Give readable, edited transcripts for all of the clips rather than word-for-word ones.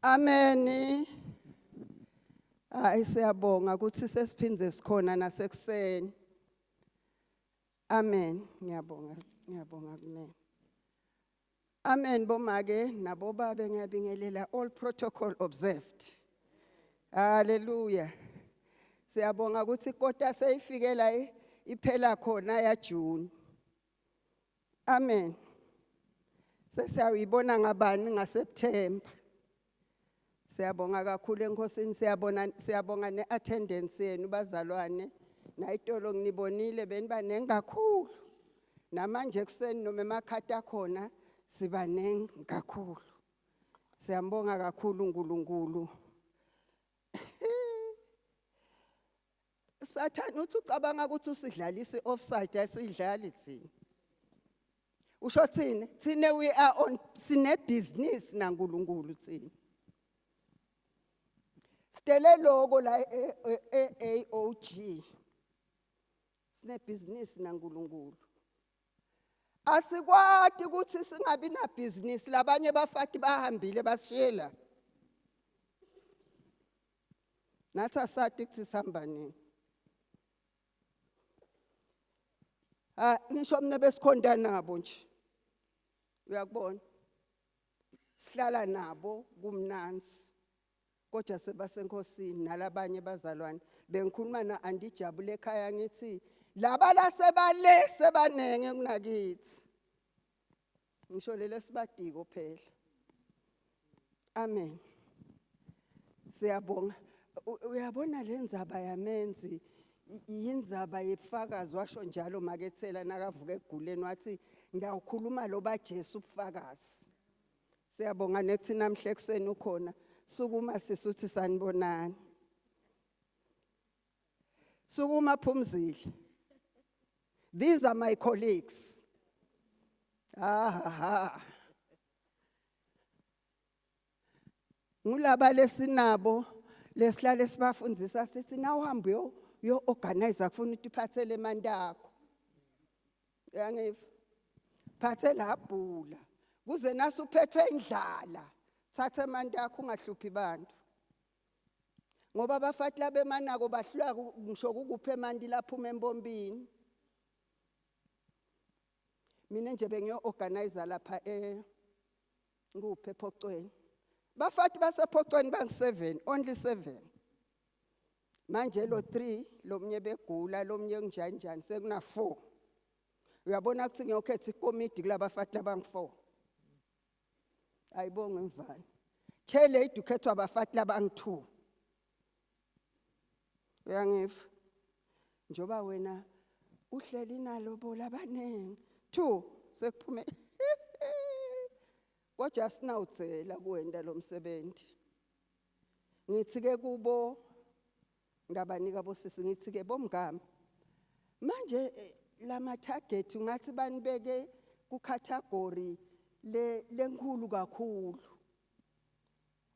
Amen. Hayi siyabonga ukuthi sesiphindze sikhona nasekuseni. Amen. Ngiyabonga kunene. Amen bomake nabo babe ngiyabingelela all protocol observed. Hallelujah. Siyabonga ukuthi ikota seyifikela iphela khona ya June. Amen. Sesiyayibona ngabani ngaSeptember. Siyabonga kakhulu enkosini, siyabonga neattendance yenu bazalwane. Nayitolo nginibonile benibanengi kakhulu. Namanje kuseni noma emakhata khona sibanengi kakhulu. Siyambonga kakhulu uNkulunkulu. Sathana uthi ucabanga ukuthi usidlalisa offside asidlali thina. Usho thina, thina we are on sine business naNkulunkulu thina. Stele logo la AOG. Sine business naNkulunkulu. Asikwati ukuthi singabi na business labanye bafaki bahambile basishela. Nathi asati ukuthi sihamba nini. Ngisho mina besikhonda nabo nje. Uyakubona? Sihlala nabo kumnanzi. Kodwa sebasenkosini nalabanye bazalwane bengikhuluma na andijabule ekhaya ngithi laba la sebale sebanenge kunakithi. Ngisho lele sibadiko phela. Amen. Siyabonga. Uyabona lenzaba yamenzi yindzaba yebufakazi washo njalo makethela nakavuka eguleni wathi ngiyawukhuluma lo baJesu ubufakazi. Siyabonga nekuthi namhle ekseni ukhona sukuma sisuthi sanibonani. Sukuma Phumzile. These are my colleagues. Ngulaba lesinabo lesihlale sibafundzisa sithi na uhambe yo organize kufuna ukuthi uphathele imali yakho. Uyangiva? Phathela abhula. Kuze nasuphethwe indlala. Thatha imali yakho ungahluphi abantu. Ngoba abafati labemanako bahlula ngisho ukuphe imali laphuma embombini. Mina nje bengiyo organizer lapha nguphe ePhocweni. Bafati basePhocweni bangi7, only 7. Manje lo 3 lomnye begula lomnye nginjani sekuna 4. Uyabona ukuthi ngiyokhetha ikomiti kulabafati labangi4. Ayibonge mvana. Chele idukhethwa abafati labangi2. Uyangiva? Njoba wena uhleli nalo bola abanengi 2 sekuphume. Kodwa sinawudzela kuwenda lo msebenzi. Ngithi ke kubo ngabanika bosisi ngithi ke bomngama. Manje lama target ungathi banibeke ku category lenkulu kakhulu.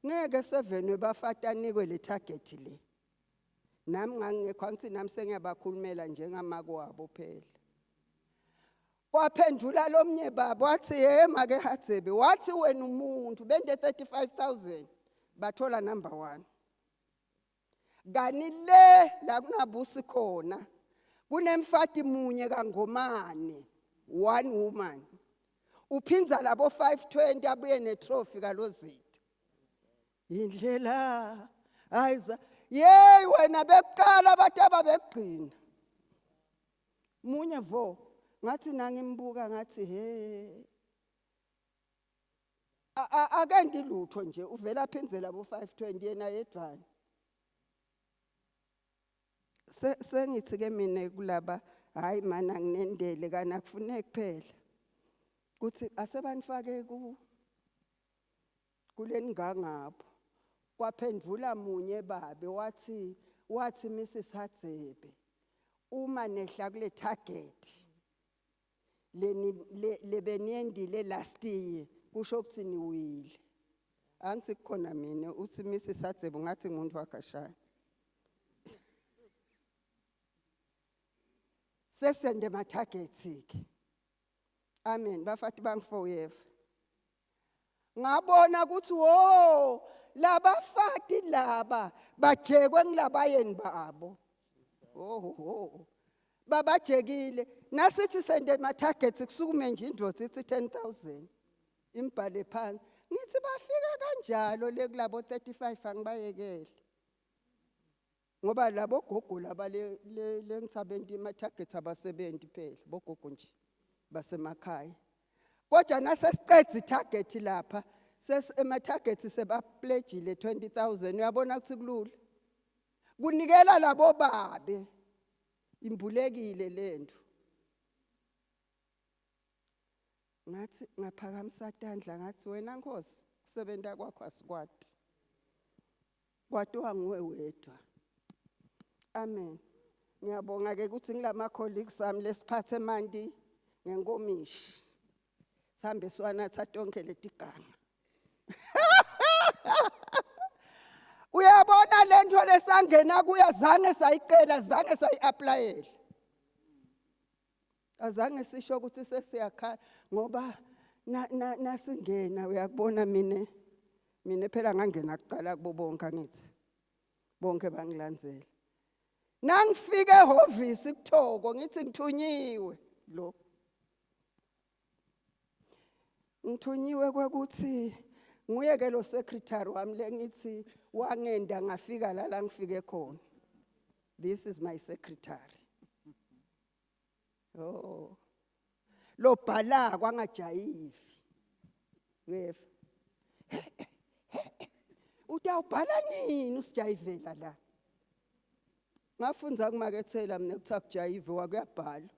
Ngeke 7 webafati anikwe le target le. Nami ngangekho ngithi nami sengiyabakhulumela njengamako wabo phela. Waphendula lomnye baba wathi make Hatsebe wathi wena umuntu bende 35,000 bathola number 1. Gani le la kunabusi khona kunemfati munye kaNgomane 1 woman. Uphinza labo 520 abuye ne trophy kaLozitha. Indlela ayiza yey wena beqala bathi ababegcina. Munye vo ngathi nangimbuka ngathi ake ngilutho nje uvela aphinze labo 520 yena yedwana. Sengithi ke mina kulaba hayi mana nginendele kana kufuneka kuphela. Kuthi asebanifake kuleni ngangapho. Kwaphendula munye babe wathi Mrs Hatsebe uma nehla kule target lebeniyendile last year kusho ukuthi niwile. Angithi kukhona mina uthi Mrs Hatsebe ngathi ngumuntu wakashaya. Sesende ma targets ke. Amen bafati bangiforever. ngabona ukuthi wo labafati laba bajekwe ngilabayeni babo. Oh, babajekile nasithi sende ama targets kusukume nje indvodza ithi 10,000 imbhale phansi. Ngithi bafika kanjalo le kulabo 35 angibayekele. Ngoba labo gogo laba le ngithabendi ama targets abasebenzi phela bogogo nje basemakhaya. Kodwa nasesiqedza itarget lapha ema targets sebapledgile 20,000 uyabona ukuthi kulula. Kunikela labo babe imbulekile lento. Ngathi ngaphakamisa tandla ngathi wena Nkosi kusebenza kwakho asikwadi. Kwathiwa nguwe wedwa. Amen. Ngiyabonga ke ukuthi ngilama colleagues sami lesiphathe manje ngenkomishi. Sambe siwanatha tonke letiganga. Uyabona lento lesangena kuya zange sayicela zange sayiapplyela. Azange sisho ukuthi sesiyakhala ngoba nasingena uyakubona mina phela ngangena kuqala kubo bonke ngithi bonke bangilandzela. Nangifike ehovisi kuThoko ngithi ngithunyiwe lo. Ngithunyiwe kwekuthi nguye ke lo secretary wami lengithi wangenda ngafika la ngifike khona. This is my secretary. Oh. Lo bhala kwangajayivi. Weva. Utawubhala nini usijayivela la? Ngafunza kumakethela mina kuthiwa kujayive wakuyabhala.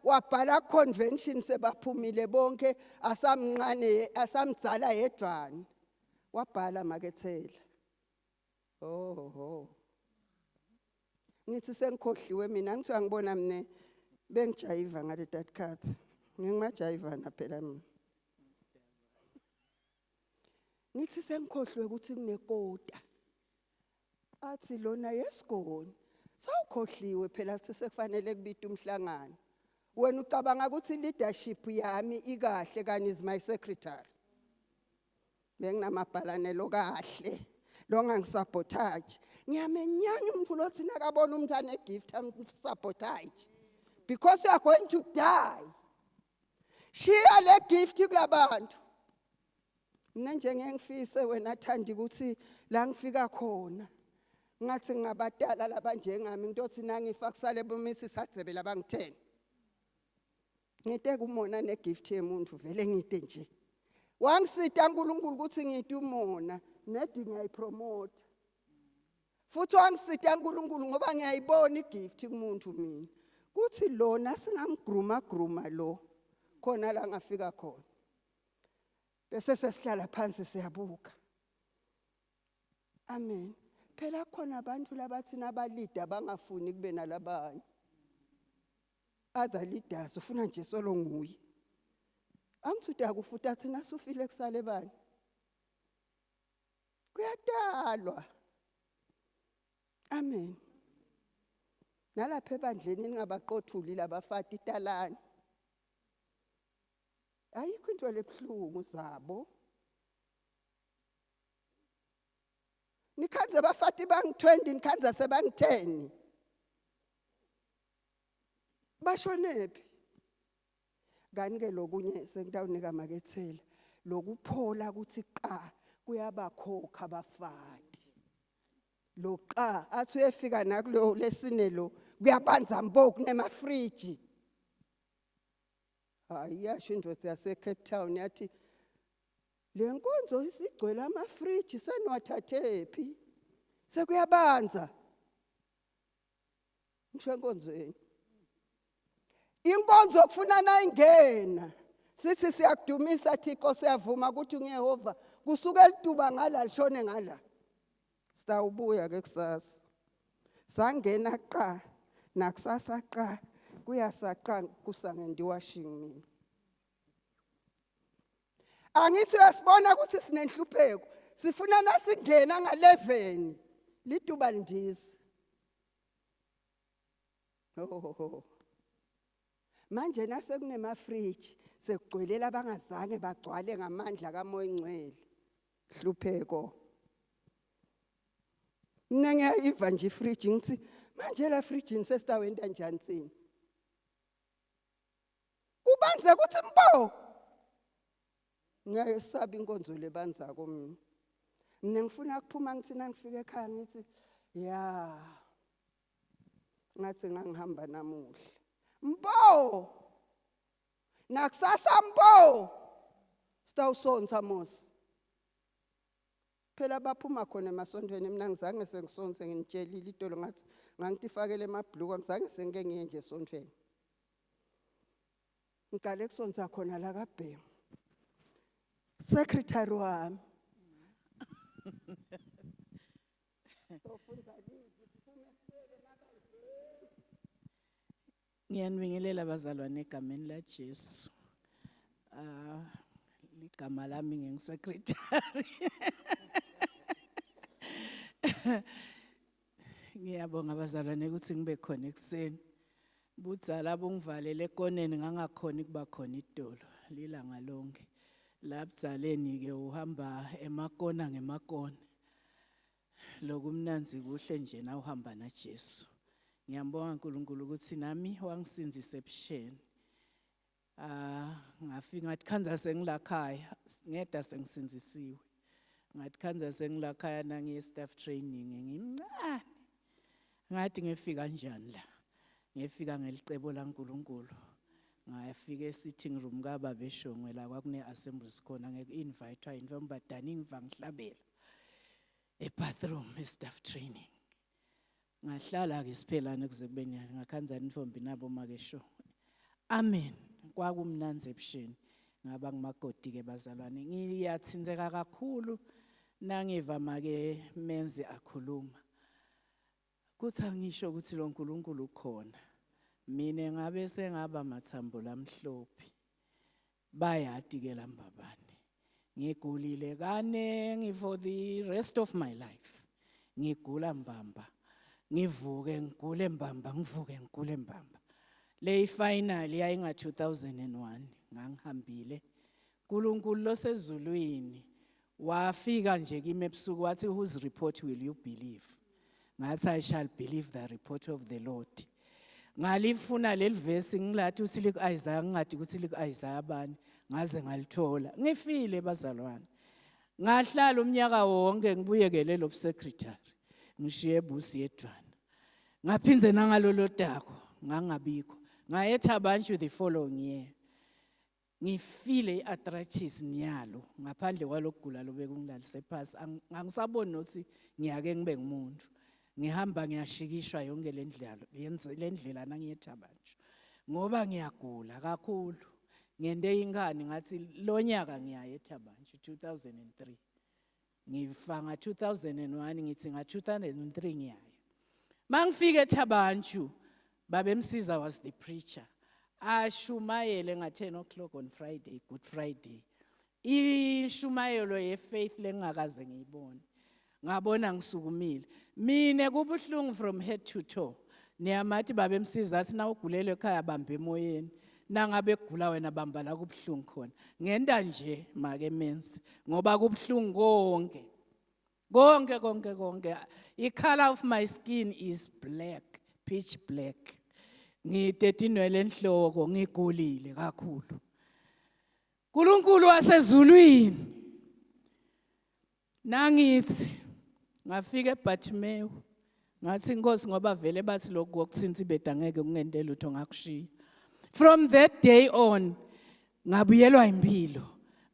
Wabhala convention sebaphumile bonke asamnqane asamdzala yedwana. Wabhala makethela. Oh. Ngithi sengikhohliwe mina ngithiwa ngibona mina bengijayiva ngale that cut. Ngingajayivana phela mina. Ngithi sengikhohliwe ukuthi kunekota. Athi lona yesigoni. Sawukhohliwe phela sekufanele kubita umhlangano. Wena ucabanga ukuthi leadership yami ikahle kani is my secretary. Benginamabhalanelo kahle. Lo ngangisabotage. Ngiyamenyanya umuntu lothi nakabona umuntu ane gift sabotage. Because you are going to die. Shia le gift kulabantu. Mina nje ngengifise wena thandi ukuthi la ngifika khona. Ngathi ngabadala labanjengami ngithi nangifa kusale bomisi sadzebe labang10. Ngiteke umona negift yemuntu vele ngide nje. Wangisita uNkulunkulu ukuthi ngithi umona nedi ngiyayipromote. Futhi wangisita uNkulunkulu ngoba ngiyayibona igift kumuntu mina. Kuthi lona singamgruma lo khona la ngafika khona. Bese sesihlala phansi siyabuka. Amen. Phela khona abantu labathi nabalida bangafuni kube nalabanye. Other leaders ufuna nje solo nguye. Angithuthi akufuthi athi nasufile kusale bani. Kuyadalwa. Amen. Nalapha ebandleni ningabaqothuli labafati italani. Ayikho into lebhlungu zabo. Nikhanze abafati bang20 nikhanze sebang10. Bashonephi? Kanike lokunye sengitawunika makethela lokuphola ukuthi qa kuyabakhokha abafati. Lo qa athi uyefika nakulo lesine lo kuyabanza mboku nemafriji. Ayasho indvodza yase Cape Town yathi le nkonzo isigcwele amafriji senwathathephi sekuyabanza. Ngisho enkonzweni. Inkonzo kufuna nayingena sithi siyakudumisa Thixo siyavuma ukuthi uNgiyehova kusuka elituba ngala lishone ngala. Sitawubuya ke kusasa. Sangena qa nakusasa qa kuyasaqa kusangendi washing mina. Angithi uyasibona ukuthi sinenhlupheko sifuna nasingena nga11 lituba lindizi. Oh. Manje nasekunema-fridge sekugcwelela abangazange bagcwale ngamandla kaMoya Engcwele. Hlupheko. Mina ngiyayiva nje ifridge ngithi manje la fridge nisesitaweni kanjani sini? Kubanze kuthi mpo. Ngiyayesaba inkonzo lebanzako mina. Mina ngifuna ukuphuma ngithina ngifike ekhaya ngithi ya ngathi ngangihamba namuhla. Mpo. Nakusasa mpo. Sitawusonsa mos. Phela baphuma khona emasontweni mina ngizange sengisonse nginitshelile itolo ngathi ngangitifakele emabhluku ngizange sengike ngiye nje esontweni. Ngiqale kusonsa khona la kaBhemu. Secretary wami. Ngiyanibingelela abazalwane egameni laJesu. Ligama lami ngingisecretary. Ngiyabonga abazalwane ukuthi ngibe khona ekseni. Budzala bungivalele ekoneni ngangakhona kuba khona itolo lilanga lonke. Labdzaleni ke uhamba emakona ngemakona. Lokumnanzi kuhle nje na uhamba naJesu. Ngiyambonga uNkulunkulu ukuthi nami wangisinzisa ebusheni. Ngafika ngathi khanza sengilakhaya ngeda sengisinzisiwe. Ngathi khanza sengilakhaya nangiye staff training ngimncane. Ngathi ngifika kanjani la? Ngifika ngelicebo laNkulunkulu. Ngafika e-sitting room kaBaba eShongwe la kwakune assemblies khona ngeke-invite intombazane ingiva ngihlabela. E-bathroom e-staff training. Ngahlala ke siphelane kuze kube nyanga ngakhanza intombi nabo makesho. Amen. Kwakumnanzi ebusheni. Ngaba ngumakoti ke bazalwane. Ngiyathinzeka kakhulu nangiva make menzi akhuluma. Kuthi angisho ukuthi lo nkulunkulu ukhona. Mina ngabe sengaba mathambo lamhlophe. Bayati ke lambabane. Ngigulile kanengi for the rest of my life. Ngigula mbamba. Ngivuke ngigule mbamba ngivuke ngigule mbamba. Le final yayinga 2001 ngangihambile. uNkulunkulu losezulwini wafika nje kimi ebusuku wathi whose report will you believe? Ngathi I shall believe the report of the Lord. Ngalifuna leli verse ngilathi uthi Isaiah ngadi ukuthi Isaiah bani ngaze ngalithola. Ngifile bazalwane. Ngahlala umnyaka wonke ngibuyekele lo secretary. Ngishiye ebusi yedwana. Ngaphinze nangalolo tako ngangabikho. Ngayetha abantu the following year. Ngifile arthritis nyalo ngaphandle kwalokugula lobe kungilalise phansi angisaboni nothi ngiyake ngibe ngumuntu. Ngihamba ngiyashikishwa yonke lendlela nangiyetha abantu. Ngoba ngiyagula kakhulu. Ngende ingane ngathi lo nyaka ngiyayetha abantu 2003. Ngifa nga 2001 ngithi nga 2003 ngiyayo. Mangifike eThabanchu babemsiza was the preacher. Ashumayele nga 10 o'clock on Friday, Good Friday. Ishumayelo yefaith lengakaze ngiyibone. Ngabona ngisukumile. Mine kubuhlungu from head to toe. Niyamathi babemsiza athi na ugulele ekhaya bambe emoyeni. Nangabe kugula wena bamba la kubuhlungu khona. Ngenda nje make menzi ngoba kubuhlungu konke. Konke. The color of my skin is black, pitch black. Ngitetinwele enhloko ngigulile kakhulu. uNkulunkulu wasezulwini. Nangithi ngafika eBhathimewu. Ngathi Nkosi ngoba vele bathi lokho okuthinta ibeda ngeke kungende lutho ngakushiya. From that day on ngabuyelwa impilo.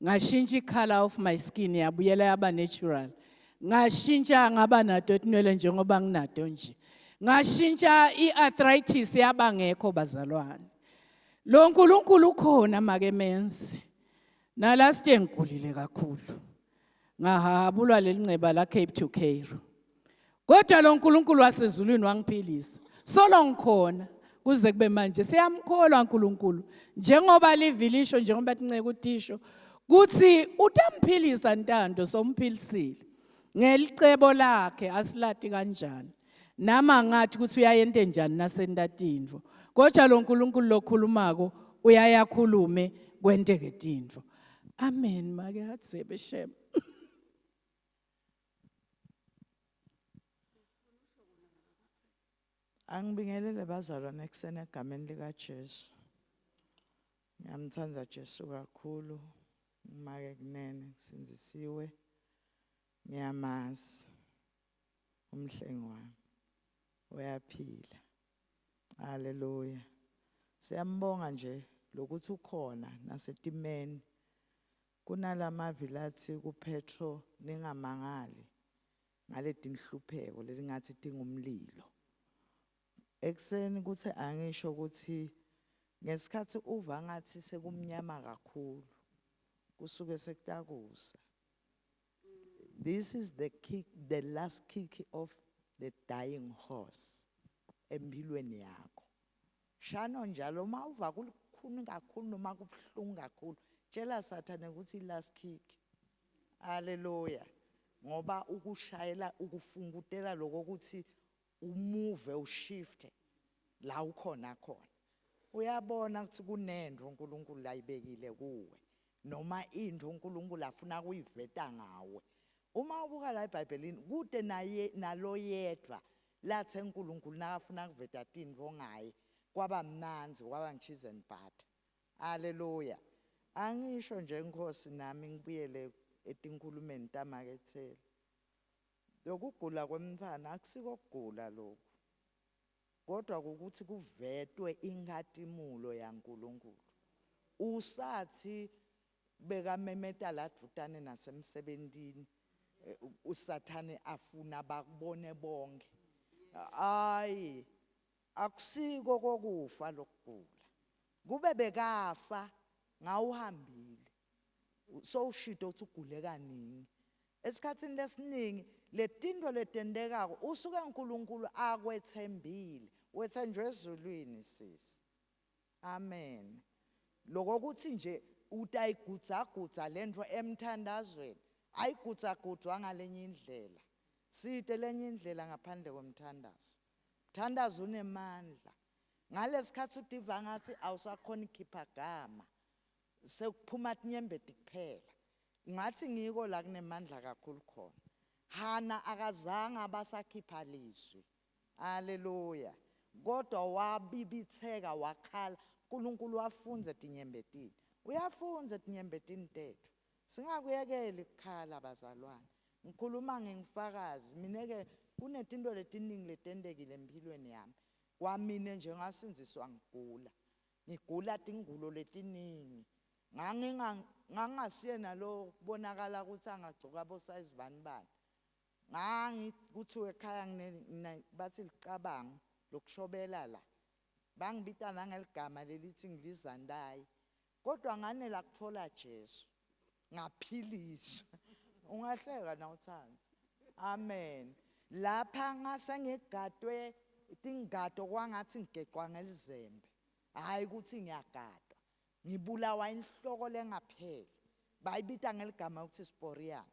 Ngashintsha icolor of my skin yabuyela yaba natural. Ngashintsha ngaba nato tinwele njengoba nginato nje. Ngashintsha iarthritis yaba ngekho bazalwane. Lo nkulunkulu ukhona make menzi. Na last year ngigulile kakhulu. Ngahabulwa lelinxeba la Cape to Cairo. Kodwa lo nkulunkulu wasezulwini wangiphilisa. Solo ngikhona kuze kube manje siyamkholwa uNkulunkulu njengoba livilisho njengoba tinceke uTisho kuthi utamphilisa ntando somphilisile ngelicebo lakhe asilati kanjani nama ngathi ukuthi uyayente njani nasentatindvo Kodwa lo nkulunkulu lokhulumako uyayakhulume kwenteke tintfo. Amen. Make hatsebe shem. Angibingelele bazalwane ekuseni egameni likaJesu. Ngiyamthanda Jesu kakhulu. Ngimake kunene kusinzisiwe. Ngiyamazi umhlengi wami. Uyaphila. Haleluya. Siyambonga nje lokuthi ukhona nasetimeni. Kunalamavili athi kuPetro ningamangali ngaleti nhlupheko lelingathi tingumlilo. Ekseni kuthi angisho ukuthi ngesikhathi uva ngathi sekumnyama kakhulu kusuke sekutakusa. This is the last kick of the dying horse empilweni yakho. Shano njalo mawuva kukhulu kakhulu noma kubhlungu kakhulu tshela Sathane ukuthi last kick. Haleluya. Ngoba ukushayela ukufungutela lokho ukuthi umuve ushifte la ukhona khona. Uyabona ukuthi kunendo uNkulunkulu ayibekile kuwe noma into uNkulunkulu afuna kuyiveta ngawe. Uma ubuka la eBhayibhelini kude naye nalo yedwa lathe uNkulunkulu nakafuna kuveta tintfo ngaye kwaba mnanzi kwaba ngicheese and butter. Haleluya. Angisho nje Nkosi nami ngibuyele etinkulumeni tamakethela. Lokugula kwemntwana akusikogula lokho. Kodwa ukuthi kuvetwe inkatimulo yaNkulunkulu. Usathi beka memeta ladvutane nasemsebentini uSathane afuna bakubone bonke. Hayi akusiko kokufa lokugula. Kube bekafa ngawuhambile. So ushito uthi ugule kaningi. Esikhatsini lesiningi letinto letendekako usuke uNkulunkulu akwethembile. Wethenjwe ezulwini sisi. Amen. Lokho kuthi nje utayigudza lento emthandazweni ayigudza ngalenye indlela. Site lenye indlela ngaphandle komthandazo. Mthandazo unemandla. Ngalesikhathi udiva ngathi awusakhona ikhipha gama. Sekuphuma tinyembeti kuphela. Ngathi ngiko la kunemandla kakhulu khona. Hana akazanga basakhipha lizwi. Haleluya. Kodwa wabibitheka wakhala. uNkulunkulu wafunze tinyembetini. Uyafunza tinyembetini tethu. Singakuyekeli ukukhala bazalwane. Ngikhuluma ngengifakazi. Mineke kunetinto letiningi letendekile empilweni yami. Kwamine nje ngasinziswa ngigula. Ngigula tingulo letiningi. Ngangasiyena lo bonakala ukuthi angagcoka bo size bani. Kuthiwe ekhaya bathi licabanga lokushobela la. Bangibita nangeligama lelithi ngilizandayi. Kodwa ngane la kuthola Jesu. Ngaphiliswa. Ungahleka na uthanda. Amen. Lapha ngase ngigadwe tingato kwangathi ngigeqwa ngelizembe. Hayi ukuthi ngiyagadwa. Ngibulawa inhloko lengapheli. Bayibita ngeligama ukuthi Sporian.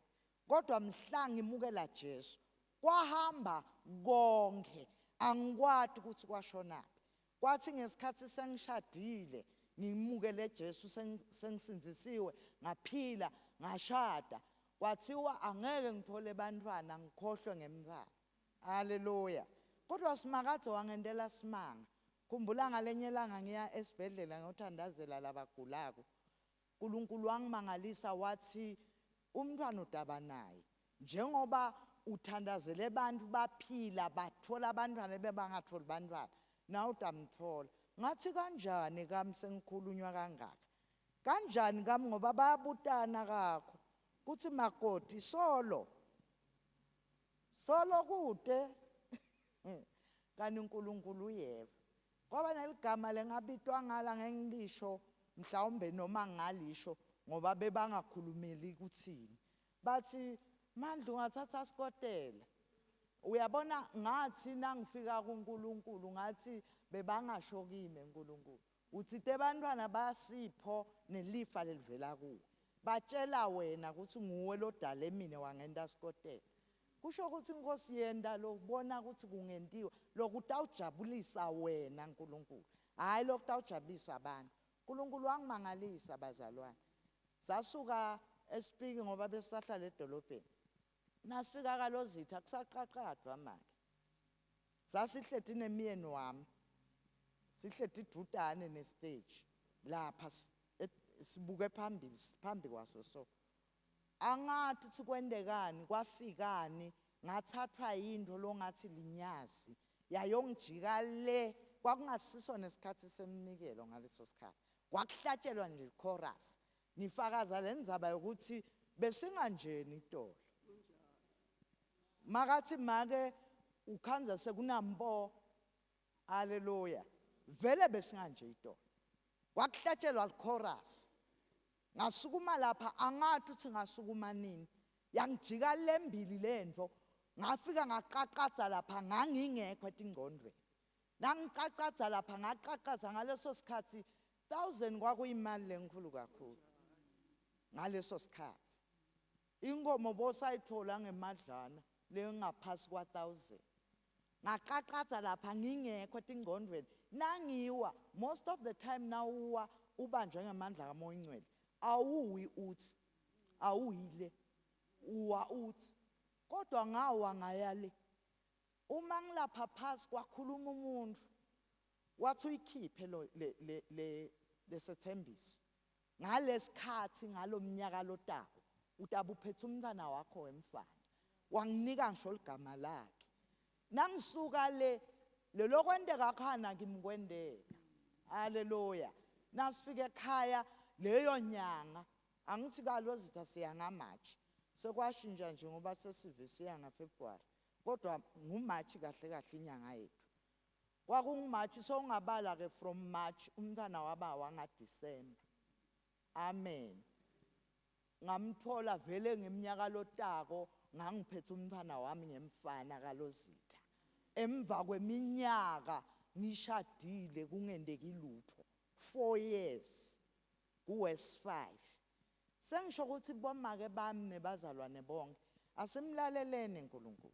Kodwa mhla ngimukela Jesu kwahamba konke. Angikwati ukuthi kwashonaphi. Kwathi ngesikhathi sengishadile ngimukele Jesu sengisinzisiwe ngaphila ngashada. Kwathiwa angeke ngithole bantwana ngikhohlwe ngemntwana. Haleluya. Kodwa simakade wangendela simanga. Khumbula ngalenye ilanga ngiya esibhedlela ngiyothandazela labagulako. uNkulunkulu wangimangalisa wathi umntwana udaba naye. Njengoba uthandazele abantu baphila bathola abantwana bebangatholi bantwana. Nawe utamthola. Ngathi kanjani kami sengikhulunywa kangaka? Kanjani kami ngoba bayabutana kakho. Kuthi makoti solo kude. Kanti uNkulunkulu uyeva. Ngoba neligama lengabitwa ngala ngengilisho mhlawumbe noma ngalisho ngoba bebangakhulumeli kuthini. Bathi manje ungathatha sikotela. Uyabona ngathi nangifika kuNkulunkulu ngathi bebangasho kimi uNkulunkulu. Uthite abantwana basipho nelifa lelivela kuwe. Batshela wena ukuthi nguwe lodala emina wangenda sikotela. Kusho ukuthi Nkosi yenda lokubona ukuthi kungentiwa lokutawujabulisa wena uNkulunkulu. Hayi lokhu tawujabulisa abantu. uNkulunkulu wangimangalisa bazalwane. Sasuka eSpiki ngoba besisahlala edolobheni. Nasifika kaLozitha kusaqaqadwa manje. Sasihleti nemiyeni wami. Sihleti idudane nestage lapha sibuke phambi kwaso so. Angathi uthi kwendekani kwafikani ngathathwa yinto lo ngathi linyazi yayongijika le kwakungasiso nesikhathi semnikelo ngaleso sikhathi. Kwakuhlatshelwa nje ichorus. Ngifakaza lenzaba ukuthi besinganjeni itolo. Makathi make ukhanza sekunampo. Haleluya. Vele besinganje itolo. Kwakuhlatshelwa ichorus. Ngasukuma lapha angathi uthi ngasukuma nini. Yangijika lembili lento. Ngafika ngaqaqaza lapha ngangingekho etingqondweni. Nangicaqaza lapha ngaqaqaza ngaleso sikhathi 1000 kwakuyimali lenkulu kakhulu. Ngaleso sikhathi. Inkomo bosayithola ngemadlana lengaphasi kwa1000. Ngaqaqaza lapha ngingekho etingqondweni. Nangiwa most of the time nawuwa ubanjwe ngamandla kaMoya Ingcwele. Awuwi uthi awuyile uwa uthi kodwa ngawa ngayale uma ngilapha phasi kwakhuluma umuntu wathi uyikhiphe lesethembiso ngalesikhathi ngalomnyaka lotako utaba uphethe umntana wakho wemfana wanginika ngisho igama lakhe nangisuka lelo kwendeka khana ngimkwendeka haleluya nasifike ekhaya leyo nyanga angithi kaLozitha siya ngamaji sekwashintsha nje ngoba sesivisiya ngaFebruary kodwa nguMarch kahle kahle inyanga yethu kwakunguMarch songabala ke from March umntana waba wangaDecember amen ngamthola vele ngeminyaka lotako ngangiphethe umntana wami ngemfana kaLozitha emva kweminyaka ngishadile kungendeki lutho 4 years kuWest 5 sengisho ukuthi bomake bami nebazalwane bonke asimlalelene uNkulunkulu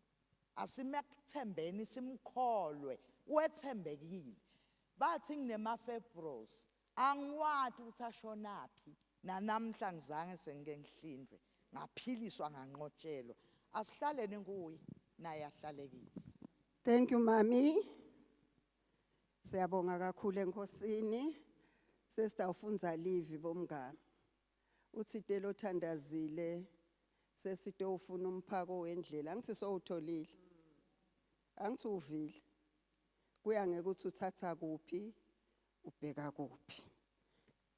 asimekuthembeni simkholwe wethembekile bathi nginema-febros angiwathi ukuthi ashonaphi nanamhla ngizange sengike ngihlindwe ngaphiliswa nganqotshelwa asihlaleni kuye naye ahlale kithi. Thank you mami. Siyabonga kakhulu enkosini. Sesitawufunza livi bomngane. Uthitelo thandazile sesitofuna umphako wendlela angithi sowutholile. Angithi uvile. Kuya ngekuthi uthatha kuphi ubheka kuphi.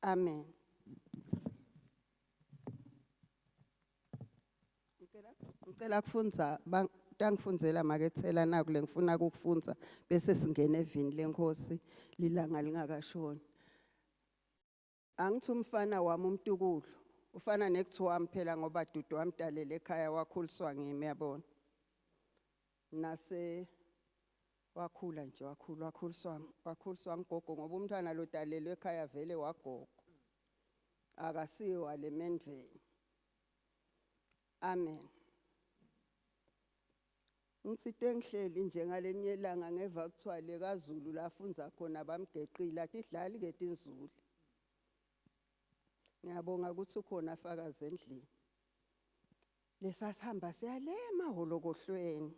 Amen. Ngicela kufunza tangifunzela makethela naku lengifuna ukukufunza bese singena evini lenkosi lilanga lingakashoni. Angithi umfana wami umtukulu ufana nekuthiwa wami phela ngoba dudu wamdalela ekhaya wakhuliswa ngimi yabona. Nase wakhula nje wakhuliswa ngogo ngoba umntwana lo dalelwe ekhaya vele wagogo. Akasiwa lemendveni. Amen. Ngisite ngihleli nje ngalenye ilanga ngeva kuthiwa le kaZulu lafunza khona bamgeqile athi idlali ke tinzulu. Ngiyabonga ukuthi ukhona afakazi endlini. Lesasihamba siyale maholokohlweni.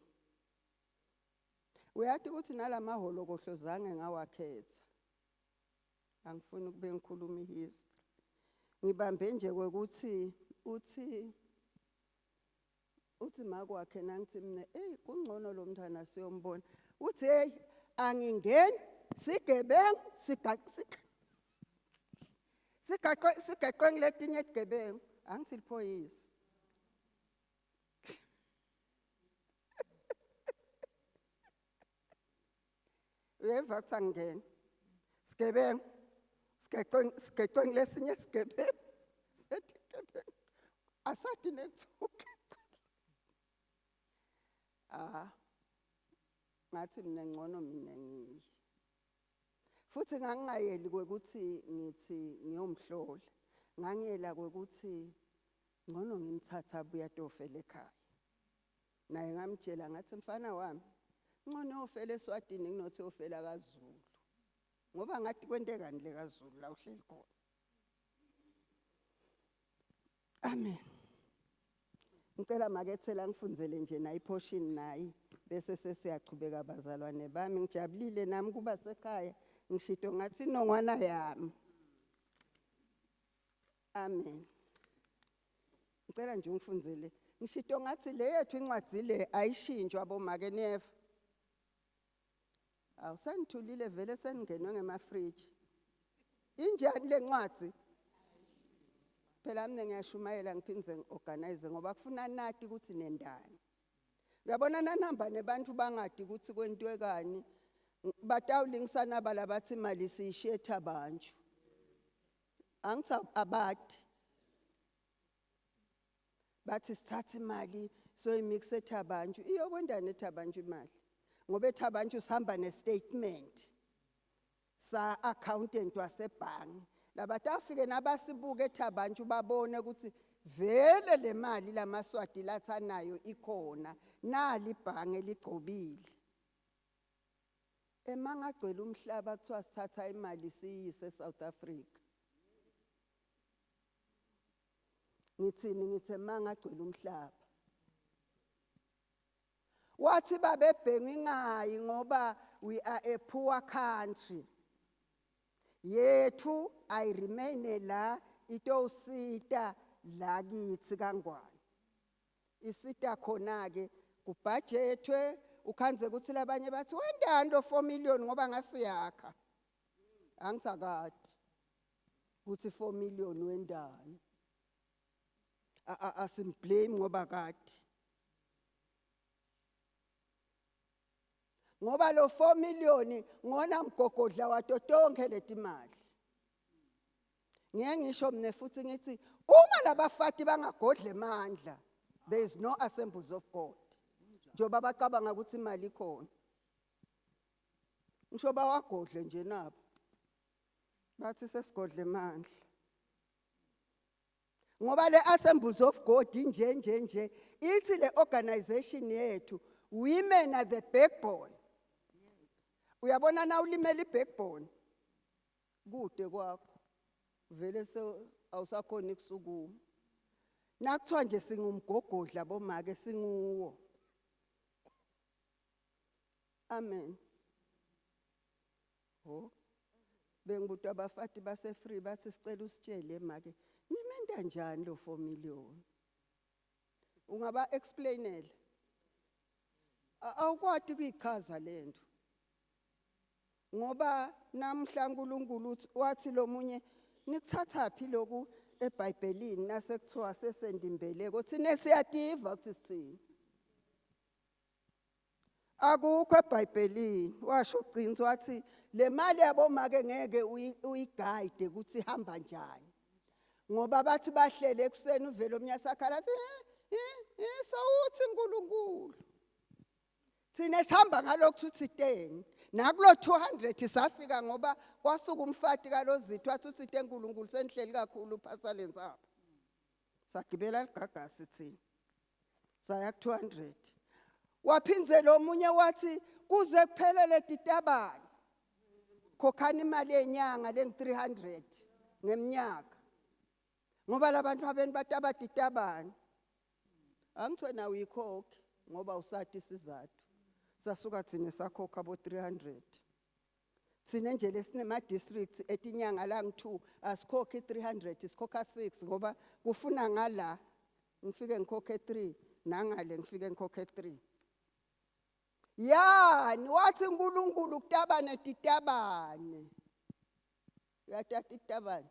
Uyathi ukuthi nalamaholokohlo zange ngawakhetha. Angifuni ukube ngikhuluma ihistory. Ngibambe nje kwekuthi uthi makwakhe nangithi mina kungcono lo mntana siyombona uthi hey angingeni sigebengu sigaqa ngiletinye igebengu angithi liphoyisa uyeva kuthi angingeni sigebengu sigaqa ngilesinye sigebengu sethi igebengu asathi nethuke ngathi mina ngcono mina ngiyi futhi ngangayeli kwekuthi ngithi ngiyomhlola ngangiyela kwekuthi ngcono ngimthatha abuya tofela ekhaya naye ngamtshela ngathi mfana wami ngcono ofela eSwatini nginothi ofela kaZulu ngoba ngathi kwentekani le kaZulu la uhleli khona. Amen. Ngicela makethela ngifundzele nje na iportion nayi bese sesiyachubeka abazalwane bami. Ngijabulile nami kuba sekhaya ngishito ngathi inongwana yami. Amen. Ngicela nje ungifundzele ngishito ngathi le yethu incwadi le ayishintshwa bomake nef. Awusanithulile vele seningenwe ngemafridge. Injani le ncwadi? Phela mina ngiyashumayela ngiphinze ngiorganize ngoba kufuna nathi ukuthi nendani. Uyabona nanamba nebantu bangadi ukuthi kwentwekani batawulingisana balabathi imali siyishiye eThabanju. Angithi abathi bathi sithatha imali soyimixa eThabanju. Iyokwendana eThabanju imali ngoba eThabanju sihamba nestatement sa accountant wasebhangi. Labathi afike nabasibuke eThabanju babone ukuthi vele le mali lamaswati lathanayo ikhona nali ibhange ligcobile. Emangagcwele umhlaba kuthiwa sithatha imali siyise eSouth Africa. Ngithini ngithe mangagcwele umhlaba. Wathi babebhenga ingayi ngoba we are a poor country. Yethu I remain la itosita la kithi kaNgwane. Isita khona ke kubudgetwe ukhanze ukuthi labanye bathi wendani lo 4 million ngoba ngasiyakha. Angitsakade ukuthi 4 million wendani. Asimblame ngoba kade. Ngoba lo 4 million ngona mgogodla wato tonke letimali. Ngeke ngisho mne futhi ngithi uma labafati bangagodle mandla there is no assemblies of God. Njoba bacabanga ukuthi imali ikhona. Ngisho bawagodle nje nabo. Bathi sesigodle mandla. Ngoba le assemblies of God nje ithi le organization yethu women are the backbone. Uyabona na ulimela ibackbone kude kwakho vele awusakhona ikusukuma. Nakuthiwa nje singumgogodla bomake singuwo. Amen. Oh. Bengibuta abafati base free bathi sicela usitshele emake nimenda kanjani lo 4 million. Ungaba explainela. Awukwati kuyichaza lento. Ngoba namhla uNkulunkulu wathi lo munye nikuthatha phi lokhu eBhayibhelini nasekuthiwa sesendimbeleko thina siyativa ukuthi sithini. Akukho eBhayibhelini washo ugcinzo wathi le mali yabomake ngeke uyiguide ukuthi ihamba njani. Ngoba bathi bahlele ekseni uvelo omnyasakhala sawuthi uNkulunkulu. Thina sihamba ngalokho uthi 10 nakulo 200 safika ngoba kwasuka umfati kalozithu wathi uthi enkulunkulu senihleli kakhulu phasalenza apha. Sagibela ligagasi thina. Saya ku 200. Waphinze lo munye wathi kuze kuphelele titabani. Khokhani imali yenyanga le 300 ngeminyaka. Ngoba labantu abeni bataba titabani. Angithe na uyikhokhe ngoba usathi isizathu. Sasuka thina sakhokha abo 300. Sine nje lesinema districts etinyanga lang 2 asikhokhe 300 sikhokha 6 ngoba kufuna ngala ngifike ngikhokhe 3 nangale ngifike ngikhokhe 3. Yani wathi uNkulunkulu kutabane titabane. Uyathatha itabane.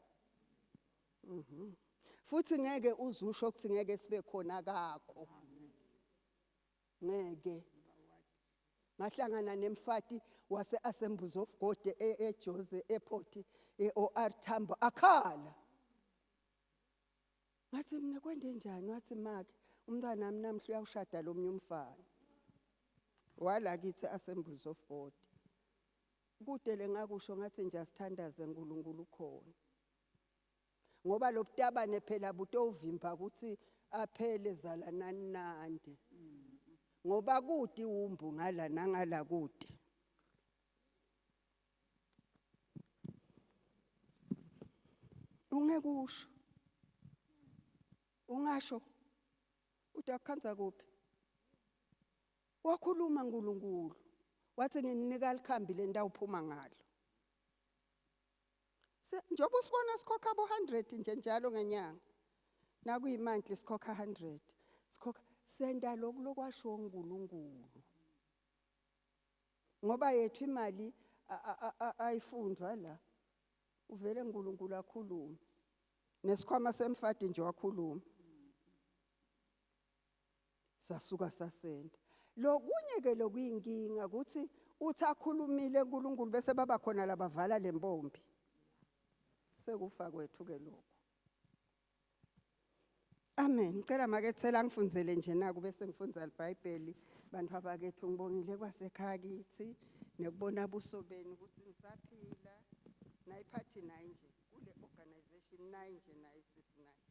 Futhi ngeke uzusho ukuthi ngeke sibe khona kakho. Ngeke. Ngahlangana nemfati wase Assemblies of God eJose Airport OR Tambo akhala. Ngathi mina kwende njani wathi make umntwana nami namhla uyawushada lo mnye umfana. Wala kithi Assemblies of God. Kude lengakusho ngathi nje asithandaze uNkulunkulu khona. Ngoba lokutabane phela butovimba ukuthi aphele zala nanandi. Ngoba kuti umbu ngala nangala kude. ungekusho ungasho utakhanza kuphi wakhuluma uNkulunkulu wathi nginika likhambi lendawo uphuma ngalo njengoba usibona sikhokha abo 100 nje njalo ngenyanga nakuyimantli sikhokha 100 sikhokha senda lokwasho uNkulunkulu ngoba yethu imali ayifundwa la uvele uNkulunkulu akhuluma nesikhwama semfadi nje wakhuluma sasuka sasenda lokunye ke lokuyinkinga ukuthi uthi akhulumile uNkulunkulu bese baba khona labavala lempompi sekufa kwethu ke lokho amen ngicela makethela ngifundzele nje naku bese ngifundza iBhayibheli bantu abakethu ngibongile kwasekhaya kithi nekubona buso benu ukuthi ngisaphila nayiphathi nayi nje kule organization nayi nje nayi sisi nayi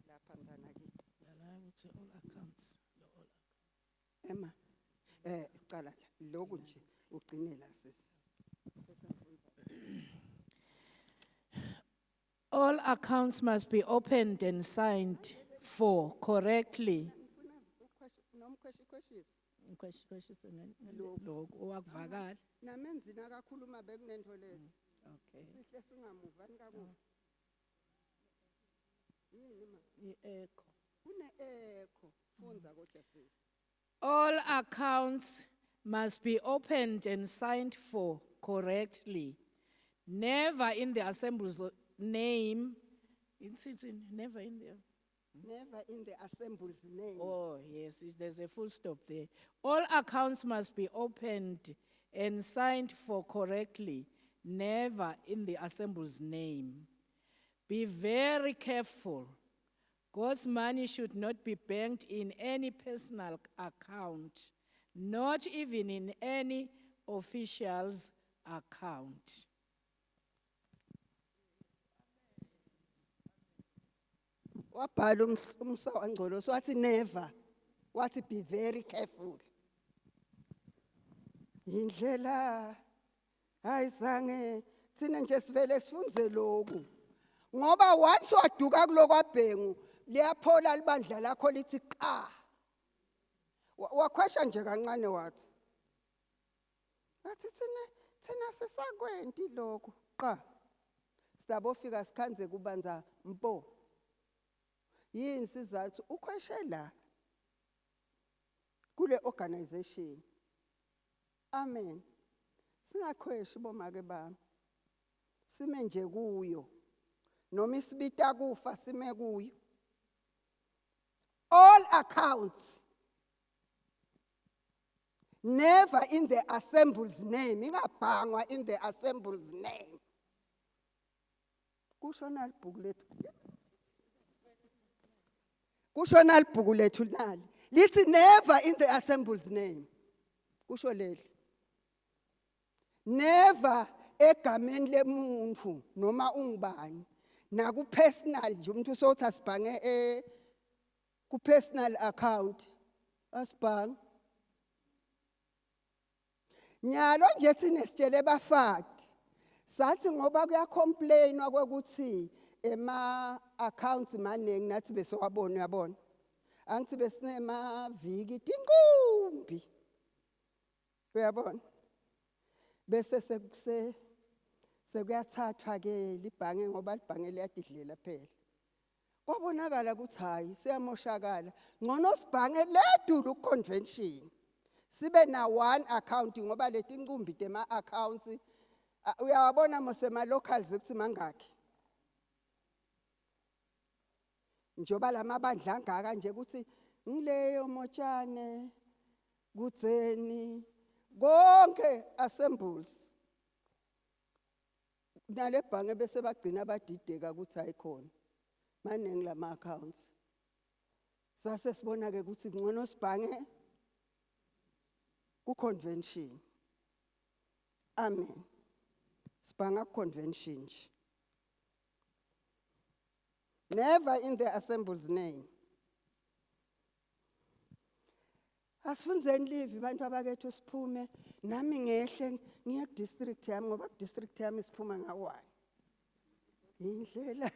lapha mntana kithi yala ukuthi all accounts ema uqala lokhu nje ugcine la sisi all accounts must be opened and signed for correctly nomkhweshisi lokho owakuvakala namenzini akakhuluma bekunento lezi okay sihle singamuva nikamuva yini ma i-echo kune echo fundza kodwa sisi all accounts must be opened and signed for correctly never in the assembly's name never in the assembly's name oh yes there's a full stop there all accounts must be opened and signed for correctly never in the assembly's name be very careful God's money should not be banked in any personal account not even in any official's account wabhala umsawa ngcolo so wathi never wathi be very careful indlela ayizange thina nje sivele sifunze lokhu ngoba once waduka kulokwabhengu liyaphola libandla lakho lithi qa wakhwesha nje kancane wathi thina sisakwenti lokhu qa sidabofika sikhanze kubanza mpo yini sizathu ukhweshe la kule organization amen singakhweshi bomake bami sime nje kuyo noma isibita kufa sime kuyo all accounts never in the assembly's name ingabhangwa in the assembly's name kushona libhuku lethu kushona libhuku lethu nali lithi never in the assembly's name kusho leli never egameni lemuntu noma ungubani naku personal nje umuntu sothi asibhange ku personal account asibhange nyalo nje sine sitshele bafati sathi ngoba kuyacomplainwa ukuthi ema accounts maningi nathi bese wabona uyabona angithi besinema viki tinkumbi uyabona bese sekuyathathwa ke libhange ngoba libhange liyadidlela phela kwabonakala ukuthi hayi siyamoshakala ngcono sibhange ledulu convention sibe na one account ngoba leti inkumbi tema accounts uyawabona mosema locals ukuthi mangakhi njoba lamabandla angaka nje ukuthi ngileyo Motshane kudzeni konke assembles nale bhange bese bagcina badideka ukuthi ayikhona maningi lama accounts sase sibona ke ukuthi ngcono sibhange ku convention amen sibhanga convention never in the assembly's name asifunzeni live abantu abakethu siphume nami ngehle ngiye ku district yami ngoba ku district yami siphuma ngawa indlela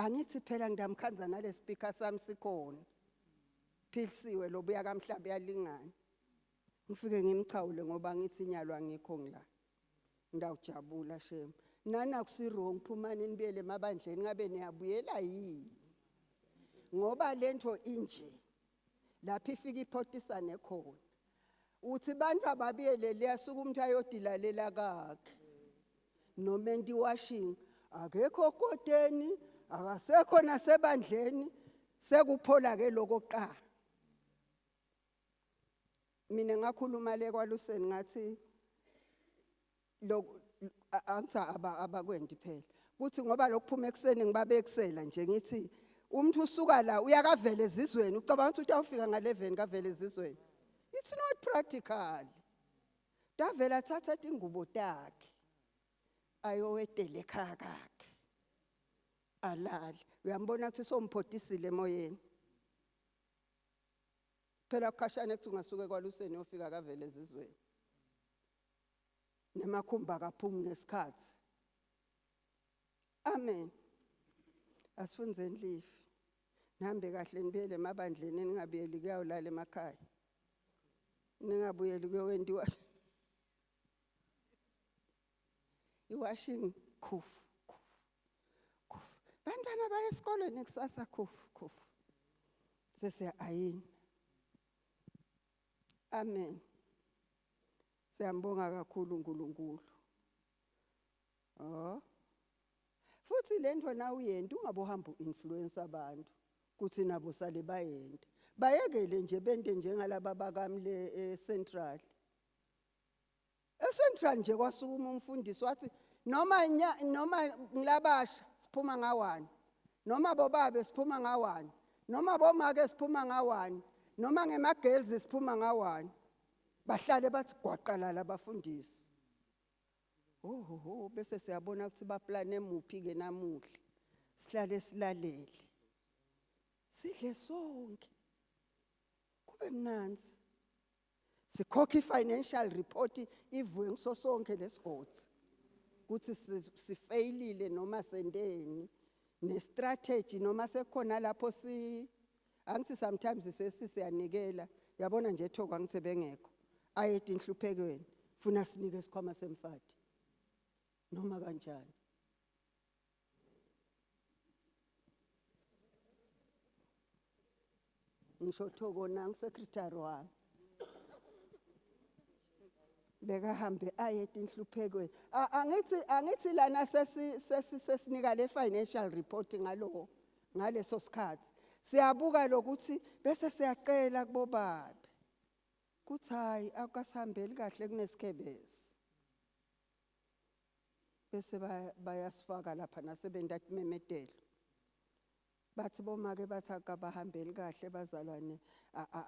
angithi phela ngidamkhanza nale speaker sami sikhona philisiwe lo buya kaMhlaba yalingana ngifike ngimchawule ngoba ngithi inyalo angikho ngila ngidawujabula shem nana kusirong phumani nibuyele emabandleni ngabe niyabuyela yini ngoba lento inje lapha ifika iphotisane khona uthi bantu ababiyele liyasuka umuntu ayodilalela kakhe nomendi washing akekho kodeni akasekho nasebandleni sekuphola ke lokoqala mina ngakhuluma le kwaLuseni ngathi lo ansa abakwendi phela kuthi ngoba lokuphuma ekseni ngibabe eksela nje ngithi umuntu usuka la uyakavela ezizweni ucabanga ukuthi uyafika nga11 kavela ezizweni it's not practical davela thatha ingubo takhe ayowetele ekhaya kakhe alali uyambona ukuthi somphotisile emoyeni phela kukhashane kuthi ungasuke kwaLuseni uyofika kavela ezizweni nemakhumba kaphumi ngesikhathi amen asifunzeni life nihambe kahle nibuyele emabandleni ningabuyeli kuyawulala emakhaya ningabuyeli kuyowendiwa iwashing khufu bantwana baya esikoleni kusasa khufu sesiya ayini amen siyambonga kakhulu uNkulunkulu futhi lento na uyenda ungabohamba uinfluence abantu kuthi nabo sale bayenda bayekele nje bende njengalaba bakamle eCentral nje kwasukuma umfundisi wathi noma ngilabasha siphuma ngawani noma bobabe siphuma ngawani noma bomake siphuma ngawani noma ngemagirls siphuma ngawani bahlale bathi gwaqalala abafundisi bese siyabona ukuthi baplane muphi ke namuhla sihlale silalele sidle sonke kube mnanzi sikhokha financial report ivuye ngiso sonke lesigodi ukuthi sifailile noma sendeni nestrategy noma sekhona lapho angithi sometimes sesiyanikela yabona nje ethokwa ngithi bengekho ayedi inhluphekweni funa sinike isikhwama semfati noma kanjani ngisho Thoko nangu secretary wami bekahambe ayedi inhluphekweni angithi lana sesinika le financial report ngaleso sikhathi siyabuka lokuthi bese siyacela kubobabe kuthi hayi akasihambeli kahle kunesikhebezi bese bayasifaka lapha nasebendathi memedelo bathi bomake bathi akabahambeli kahle bazalwane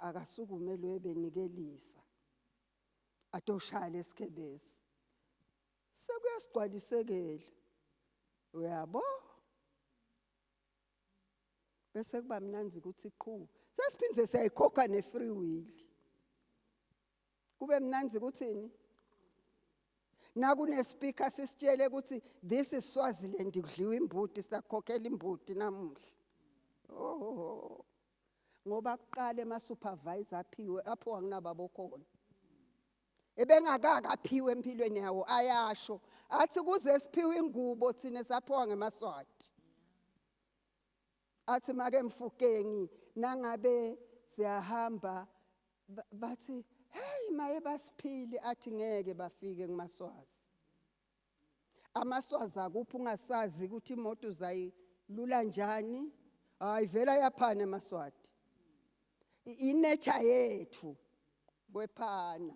akasukume lo ebenikelisa atoshaya lesikhebezi sekuyasigcwalisekela uyabo bese kuba mnanzi ukuthi qhu sesiphindze siyayikhokha ne-free will kube mnanzi ukuthini nakune speaker sisitshele ukuthi this is Swaziland kudliwa imbuti sakhokhela imbuti namuhla ngoba kuqala ema supervisor aphiwe apho anginababo khona ebengakakaphiwe empilweni yawo ayasho athi kuze siphiwe ingubo thina saphowa ngemaswati athi make mfukengi nangabe siyahamba bathi hey maye basiphile athi ngeke bafike kumaswazi amaswazi akuphi ungasazi ukuthi imoto uzayilula njani ayivela yaphana emaswati inature yethu kwephana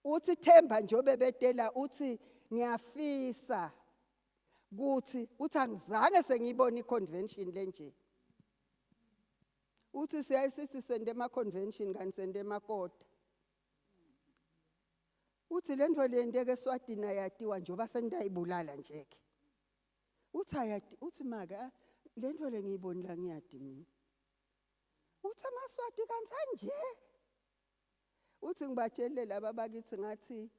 uthi Themba njobe betela uthi ngiyafisa kuthi uthi angizange sengiyibona iconvention lenje uthi siyayisithi sende ema-convention kanti sende emakota uthi lento lendeke eSwatini ayatiwa njoba sendayibulala njeke uthi maka lento lengiyibonile ngiyadi mina uthi amaswati kansanje uthi ngibatshelele laba bakithi ngathi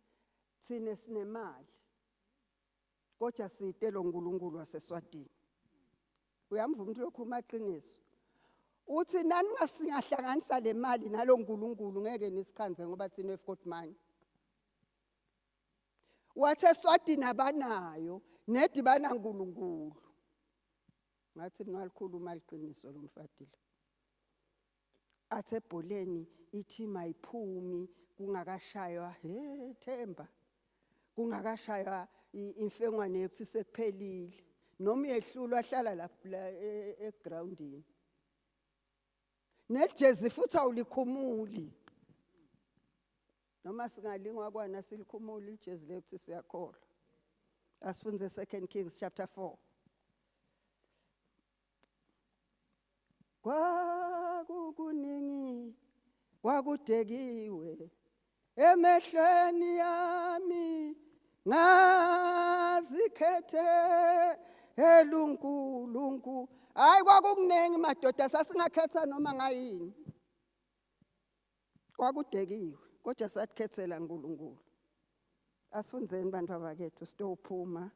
thine sinemali kodwa side lo nkulunkulu waseSwatini. Uyamva umuntu lokhuluma iqiniso. Uthi nani ngasingahlanganisa le mali nalo nkulunkulu ngeke nisikhanze ngoba thina we've got money. Wathi eSwatini abanayo nedi bana nkulunkulu. Ngathi mina walikhuluma iqiniso lo mfati lo. Athe ebholeni ithi mayiphumi kungakashaywa Themba. Kungakashaywa imfengwane yethu sekuphelile. Noma uyehlulwa ahlala la egroundini. Nejezi futhi awulikhumuli. Noma singalingwa kwana silikhumuli ijezi lethu siyakholwa. Asifunze 2 Kings chapter 4. Kwakukuningi kwakudekiwe emehlweni yami ngazikhethe elunkulunkulu. Hayi kwakukuningi madoda sasingakhetha noma ngayini. Kwakudekiwe kodwa sathikhethela uNkulunkulu. Asifunzeni bantu abakethu sitophuma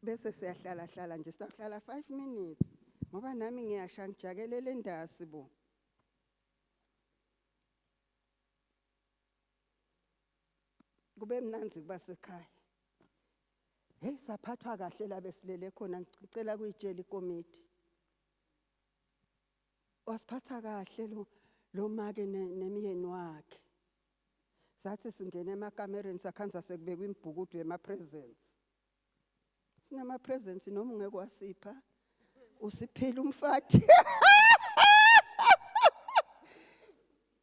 bese siyahlala nje sihlala 5 minutes ngoba nami ngiyasha ngijakelele indasi bo. Kube mnanzi kuba sekhaya. Hey saphathwa kahle la besilele khona ngicela kuyitshela ikomiti. Wasiphatha kahle lo make nemiyeni wakhe. Sathi singena emakamereni sakhanza sekubekwa imibhukudu yema-presents. Sinama-presents noma ungeke wasipha. Usiphila umfati.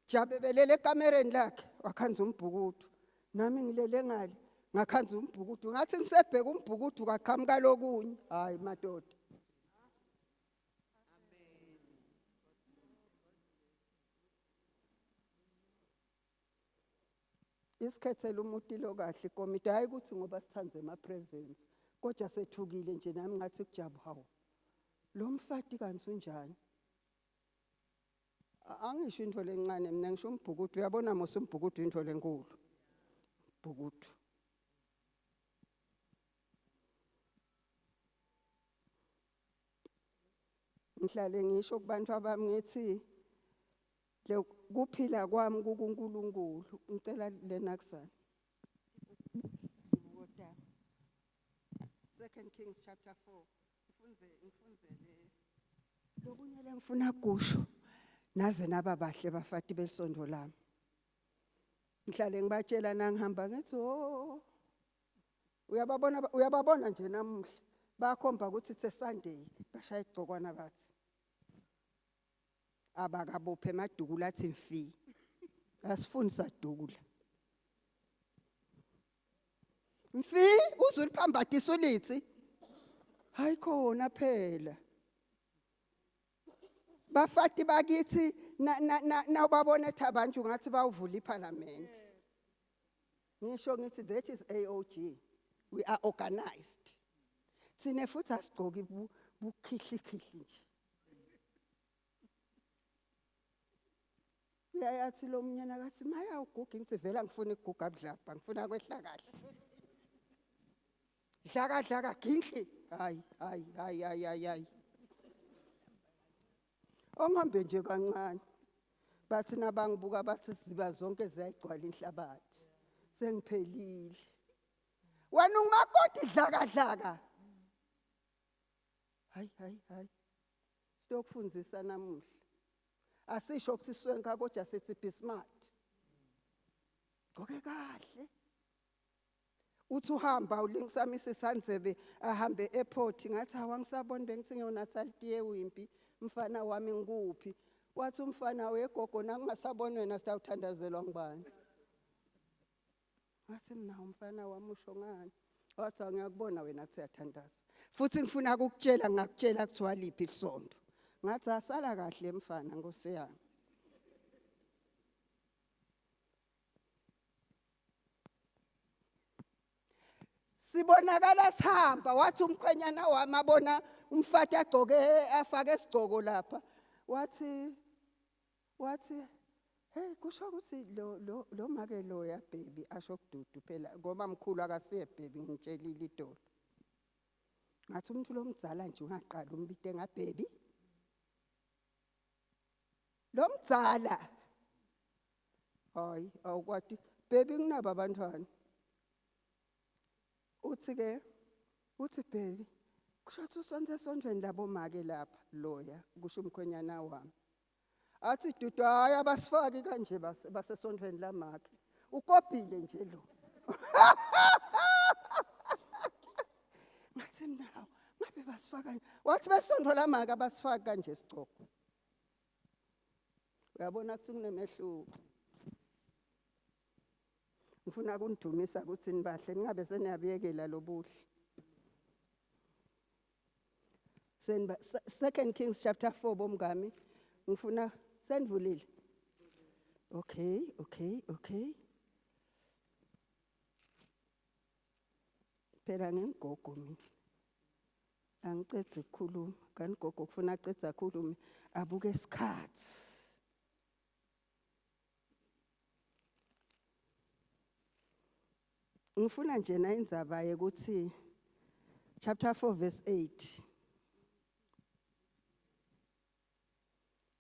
Jabe belele ekamereni lakhe wakhanza umbhukudu. Nami ngilele ngale ngakhanza umbhukudu. Ngathi ngisebheka umbhukudu kaqhamuka lokunye. Hayi madoda. Isikhethela umuntu lo kahle ikomiti hayi ukuthi ngoba sithanze ama-presents kodwa sethukile nje nami ngathi kujabu hawo lo mfati kanti unjani. Angisho into lencane mina ngisho umbhukudu uyabona mose umbhukudu into lenkulu. Bhukudu ngihlale ngisho kubantu abami ngithi le kuphila kwami kuNkulunkulu ngicela lena kusana. 2 Kings chapter 4 ngifunze lokunye lengifuna kusho naze naba bahle bafati belisondo lami. Ngihlale ngibatshela nangihamba ngithi uyababona nje namuhla bakhomba ukuthi it's a Sunday bashaya igcokwana bathi abakabophe emadukula athi mfi asifuni sadukula mfi uzuliphambathisa ulithi hayi khona phela bafati bakithi na babona thabantu ngathi bawuvula iparliament. Ngisho ngithi that is AOG. We are organized. Sine futhi asigcoki bukhihlikhihli nje. Uyayathi lo mnyana kathi maya uguga ngithi vela ngifuna iguga budlapha ngifuna kwehla kahle. Dlaka ginki. Hayi. Ongambe nje kancane. Bathi nabangibuka bathi ziba zonke ziyagcwala inhlabathi. Sengiphelile. Wena ungakhodi dlaka. Hayi. Siyokufunzisa namuhla. Asisho ukuthi swenka kodwa sithi be smart. Ngoke kahle. Uthi uhamba ulingisamisa isandzebe ahambe airport ngathi awangisabona bengithi ngiyonathal tiye wimpi mfana wami ngikuphi. Wathi umfana wegogo nangingasabona wena sitawuthandazelwa ngibani. Wathi mina umfana wami usho ngani? Wathi ngiyakubona wena kuthi uyathandaza. Futhi ngifuna ukukutshela ngakutshela kuthiwa liphi isondo. Ngathi asala kahle mfana Nkosi yami. Sibonakala sihamba wathi umkhwenyana wami abona umfati agcoke afake isigcoko lapha. Wathi Hey kusho ukuthi lo make loya baby asho kududu phela ngoba mkhulu akasiye baby ngitshelile idolo. Ngathi umuntu lomdzala nje ungaqala umbite ngababy. Lomdzala. Hayi awukwati baby kunaba abantwana. Uthi baby kusho ukuthi usonze esondweni labo make lapha loya kusho umkhwenyana wami. Athi dudu hayi abasifaki kanje basesondweni lamake. Ukopile nje lo. Ngathi mina ngabe basifaka wathi besondwa lamake abasifaki kanje sigcoko. Uyabona ukuthi kunemehluko. Ngifuna kunidumisa ukuthi nibahle ningabe seniyabiyekela lobuhle. 2 Kings chapter 4 bomngami ngifuna senivulile. Okay. Phela ngigogo mina. Angicethe ukukhuluma, kanigogo kufuna acethe ukukhuluma abuke isikhathi. Ngifuna nje na indzaba ukuthi chapter 4 verse 8.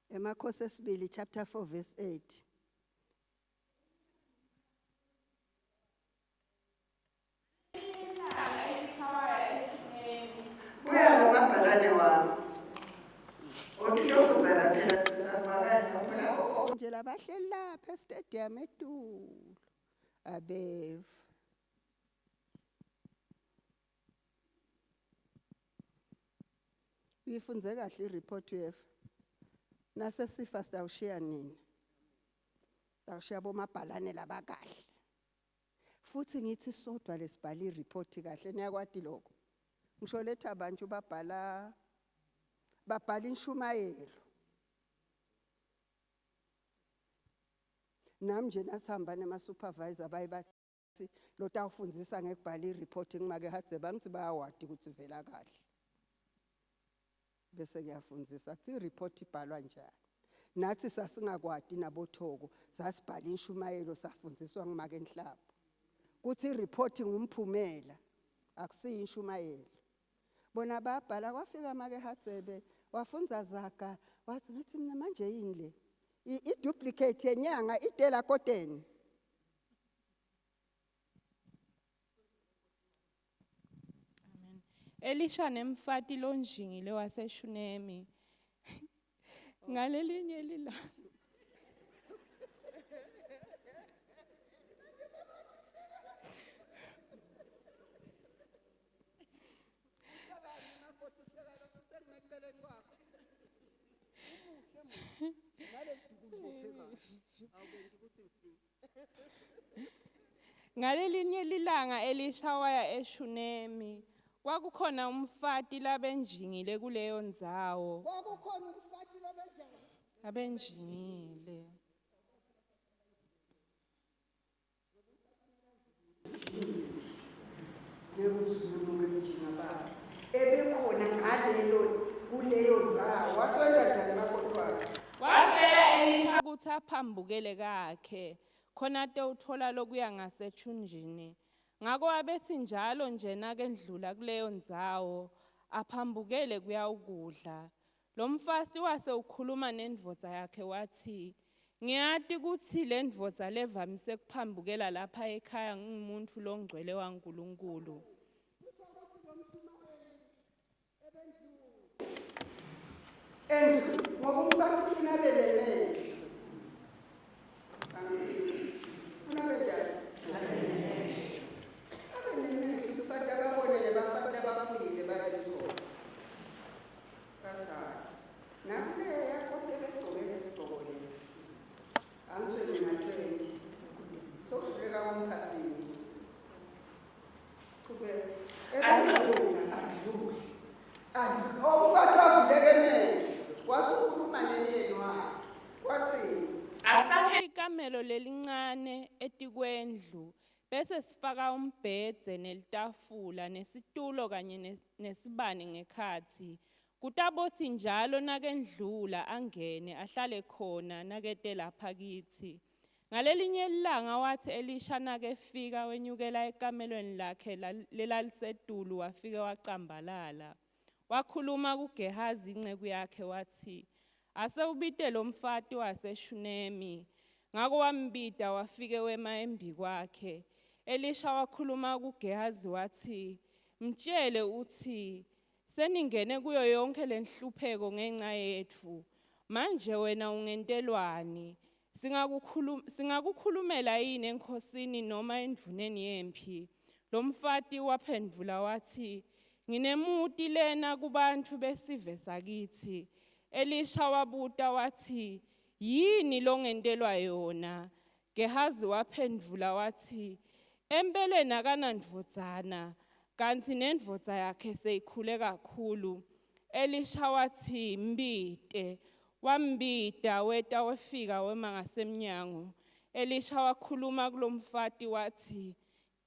Emakhosi esibili chapter 4 verse 8. Buya ngababhalane wami. Otiyofuzela phela sisavakala nje labahleli lapha estadium eTulu. Abeva. Uyifunze kahle ireport yefu. Nase sifa sitawushiya nini? Tawushiya bomabhalane labakahle. Futhi ngithi sodwa lesibhala ireport kahle niyakwati lokho. Ngisho letha abantu babhala inshumayelo. Nami nje nasihamba nema supervisor bayibathi lo tawufundzisa ngekubhala ireport ngimake hadze bangithi bayawadi ukuthi vela kahle. Bese ngiyafundzisa ukuthi ireport ibhalwa njani. Nathi sasingakwadi nabothoko sasibhala inshumayelo safundziswa ngimake enhlaba. Kuthi ireport ngumphumela akusiyo inshumayelo. Bona babhala kwafika make Hatsebe wafunza Zaka wathi ngithi mina manje yini le i-duplicate yenyanga idela koteni. Elisha nemfati lonjingile waseshunemi. Ngalelinye lila. Ngalelinye lilanga Elisha waya eShunemi. Kwakukhona umfati labenjingile kuleyo ndzawo. Kwakukhona umfati Abenjingile. ebekhona ngalelo kuleyo ndzawo waswela njani makoti wakhe. Wacela Elisha ukuthi aphambukele kakhe khona uthola lokuya ngasethunjini. Ngako wabethi njalo nje nakendlula kuleyo ndzawo aphambukele kuya ukudla. Lo mfasti wase ukhuluma nendvodza yakhe wathi ngiyati ukuthi le ndvodza levamise kuphambukela lapha ekhaya ngumuntu longcwele waNkulunkulu. Ngoba umfati ufuna belele. Ufuna benjani? Abenele umfati ababonele bafati abaphile baleso. Kaza. Nakule yakho begcoke lesigqoko lesi. Angizwe ngathwendi. Sohluleka komphasini. Kube ekadlula adlule. Umfati wavuleke emehlo. Wasukhuluma neneni wakhe. Wathi Asakhe ikamelo lelincane etikwendlu bese sifaka umbhedze nelitafula nesitulo kanye nesibane ngekhathi. Kutabothi njalo nakendlula angene ahlale khona nakete lapha kithi. Ngalelinye ilanga wathi Elisha nakefika wenyukela ekamelweni lakhe lelalisedulu wafike wacambalala. Wakhuluma kuGehazi inceku yakhe wathi, "Ase ubite lo mfati waseShunemi." Ngako wambida wafike wema embi kwakhe. Elisha wakhuluma kuGehazi wathi, "Mtshele uthi, seningene kuyo yonke lenhlupheko ngenxa yethu. Manje wena ungentelwani? Singakukhulumela yini enkosini noma endvuneni yempi?" Lo mfati waphendula wathi, "Nginemuti lena kubantu besive sakithi." Elisha wabuta wathi, "Yini lo ngentelwa yona?" Gehazi waphendula wathi, "Empeleni akanandvodzana, kanti nendvodza yakhe seyikhule kakhulu." Elisha wathi, "Mbite." Wambida weta wefika wema ngasemnyango. Elisha wakhuluma kulo mfati wathi,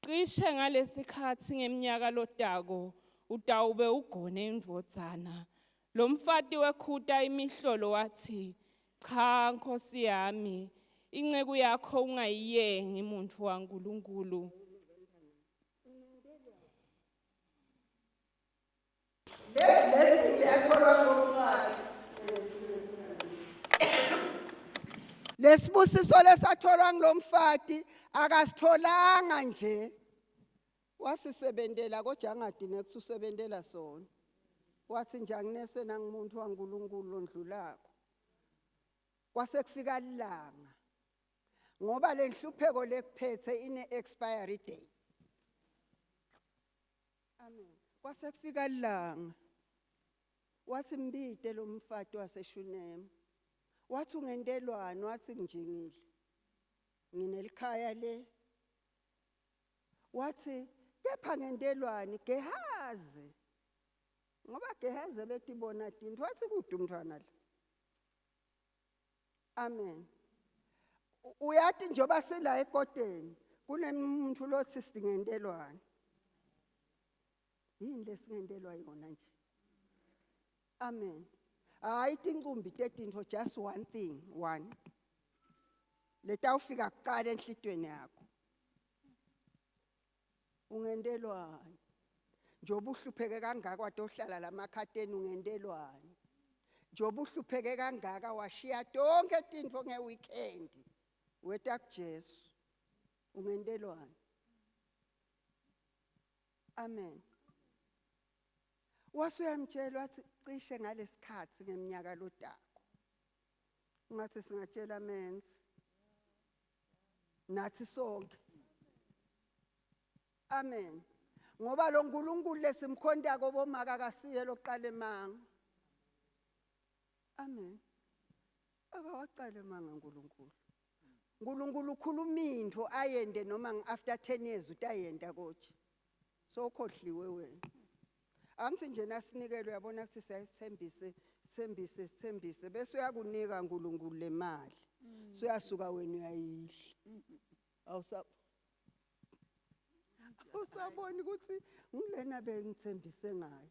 "Cishe ngalesikhathi ngeminyaka lotako utawube ugone indvodzana." Lo mfati wekhuta imihlolo wathi, "Cha, Nkosi yami, inceku yakho ungayiyengi muntu waNkulunkulu." Lesibusiso lesatholwa ngilomfati akasitholanga nje. Wasisebentela kojangadi nekusebentela sona. Wathi nje anginese nangimuntu waNkulunkulu ondlulako. Kwase kufika ilanga. Ngoba lenhlupheko lekuphethe ine expiry date. Amen. Kwase kufika ilanga. Wathi mbite lo mfati waseShunemi. Wathi ungentelwani? Wathi njingile. Nginelikhaya le. Wathi kepha ngentelwani? Gehazi. Ngoba Gehazi bethi bona dinto wathi kude umntwana la. Amen. Uyathi njoba sila ekodeni kunemuntu lothi singentelwani. Yini lesingentelwa yona nje? Amen. Hayi tinkumbi tetinto just one thing, one. Leta ufika kuqala enhlitweni yakho. Ungentelwani? Njoba uhlupheke kangaka watohlala lamakhateni ungentelwani? Njoba uhlupheke kangaka washiya tonke tinto ngeweekend. Weta kuJesu. Ungentelwani? Amen. Wasuyamtshela wathi cishe ngalesikhathi ngeminyaka lotako. Ngathi singatshela menzi. Nathi sonke. Amen. Ngoba lo nkulunkulu lesimkhonda kobomaka kasiye loqala emanga. Amen. Akawaqala emanga uNkulunkulu. uNkulunkulu ukhuluma into ayende noma after 10 years utayenda kothi. So ukhohliwe wena. Angithi nje nasinikelwe yabona ukuthi sithembise bese uyakunika uNkulunkulu le mali. Suyasuka wena uyayidla. Usabona ukuthi ngilena bengithembise ngayo.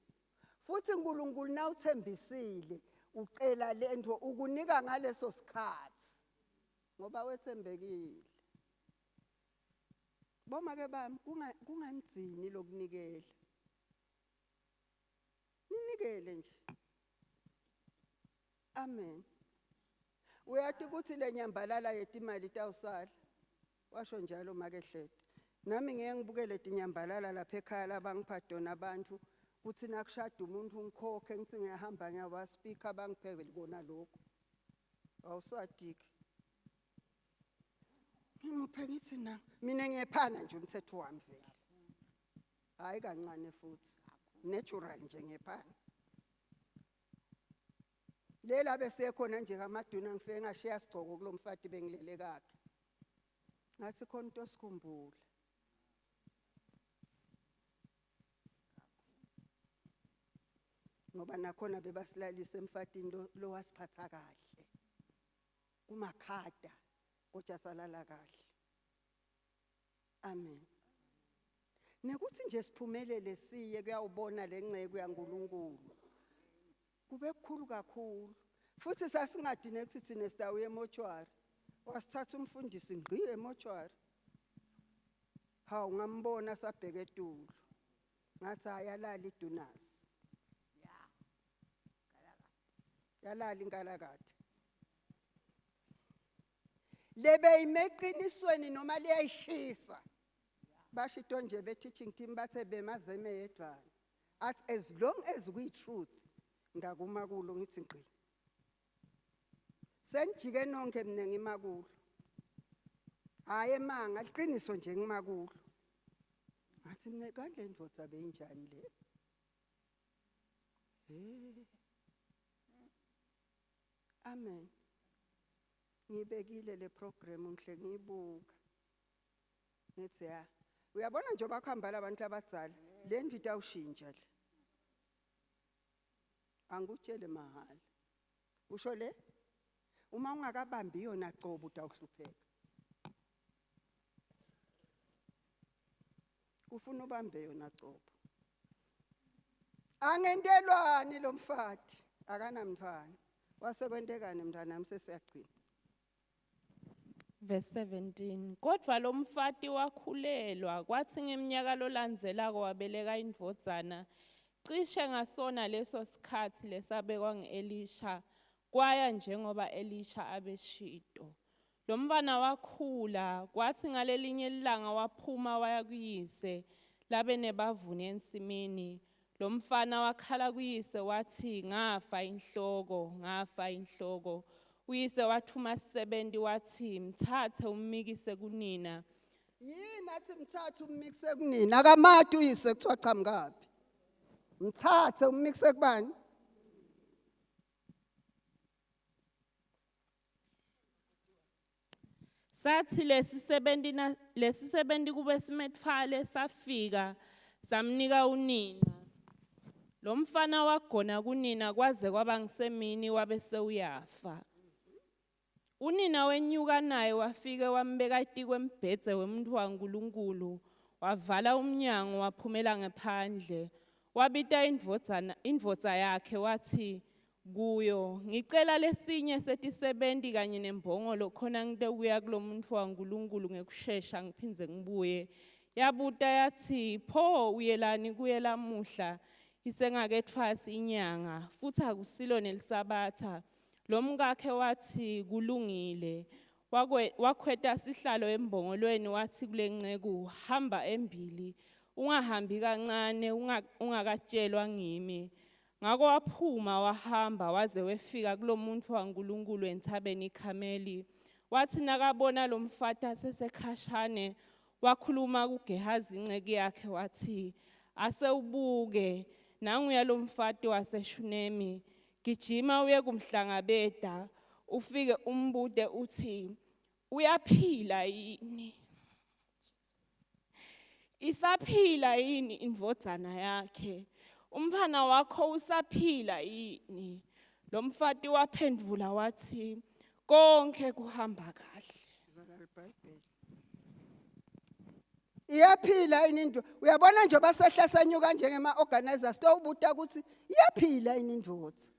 Futhi uNkulunkulu na uthembisile ucela lento ukunika ngaleso sikhathi. Ngoba wethembekile. Bomake bami kungandzini lokunikela. Ninikele nje. Amen. Uyathi ukuthi lenyambalala yetimali tawusala. Washo njalo makehlede. Nami ngeke ngibukele tinyambalala lapha ekhaya labangiphathona abantu kuthi nakushada umuntu ungikhokhe ngithi ngiyahamba ngiyawa speaker bangipheke libona lokho. Awusadiki. Ngimuphe ngithi na mina ngiyephana nje umthetho wami vele. Hayi kancane futhi. Natural nje ngephana. Lela bese khona nje kaMaduna ngifike ngashiya sigcoko kulomfati bengilele kakhe. Ngathi khona into sikhumbula. Ngoba nakhona bebasilalisa emfatini lo wasiphatha kahle. Kumakhada kodwa salala kahle. Amen. Nekuthi nje siphumelele siye kuyawubona lenceke yaNkulunkulu. kube kukhulu kakhulu. Futhi sasingadine ukuthi thina sitawuya emoshwari. Wasithatha umfundisi ngqi emoshwari. Hawu ngambona sabheke eTulu. Ngathi ayalala iDunasi. Yalala inkalakade. Lebe imeqinisweni noma liyayishisa. Bashito nje be teaching team bathe bemazeme yedwana. As long as we truth ngakuma kulo ngithi ngqi. Senjike nonke mina ngimakulo. Hayi emanga liqiniso nje ngimakulo. Ngathi mina kandle indvodza beyinjani le? Amen. Ngibekile le program ngihle ngibuka. Ngithi ya. Uyabona nje bakhamba labantu abadzala, le ndlu itawushintsha le. Angutshele mahala. Usho le? Uma ungakabambi yona qobo utawuhlupheka. Ufuna ubambe yona qobo. Angendelwani lo mfati, akanamntwana. Wasekwendekani mntanami sesiyagcina. Verse 17. Kodwa lo mfati wakhulelwa kwathi ngeminyaka lolandzelako wabeleka indvodzana. Cishe ngasona leso sikhathi lesabekwa nge-Elisha kwaya njengoba Elisha abeshito. Lo mfana wakhula kwathi ngalelinye ilanga waphuma waya kuyise labe nebavuni ensimini. Lo mfana wakhala kuyise wathi ngafa inhloko, ngafa inhloko. Uyise wathuma isisebenzi wathi mthathe ummikise kunina. Yini athi mthathe ummikise kunina? Akamati uyise kuthiwa cha mkabi. Mthathe ummikise kubani? Sathi lesisebenzi kube simetfale safika samnika unina. Lo mfana wagona kunina kwaze kwaba ngisemini wabe sewuyafa. Unina wenyuka naye wafike wambeka etikwembhedze wemuntu waNkulunkulu, wavala umnyango waphumela ngaphandle. Wabita indvodza yakhe wathi kuyo, ngicela lesinye setisebenzi kanye nembongolo khona ngite kuya kulo muntu waNkulunkulu ngekushesha ngiphindze ngibuye. Yabuta yathi pho uyelani kuye lamuhla isengakethwasi inyanga futhi akusilo nelisabatha. Lo mkakhe wathi kulungile. Wakhweta sihlalo embongolweni wathi kule nceku hamba embili, ungahambi kancane ungakatshelwa ngimi. Ngako waphuma wahamba waze wefika kulo muntu waNkulunkulu enthabeni iKhameli. Wathi nakabona lo mfati sesekhashane wakhuluma kuGehazi inceki yakhe wathi asewubuke nanguya lo mfati waseShunemi. Gijima uye kumhlangabeda ufike umbude uthi uyaphila yini? Isaphila yini indvodzana yakhe? Umfana wakho usaphila yini? Lo mfati waphendvula wathi konke kuhamba kahle. Iyaphila yini indvu? Uyabona nje basehla senyuka njengema organizers towubuta ukuthi iyaphila yini indvodza?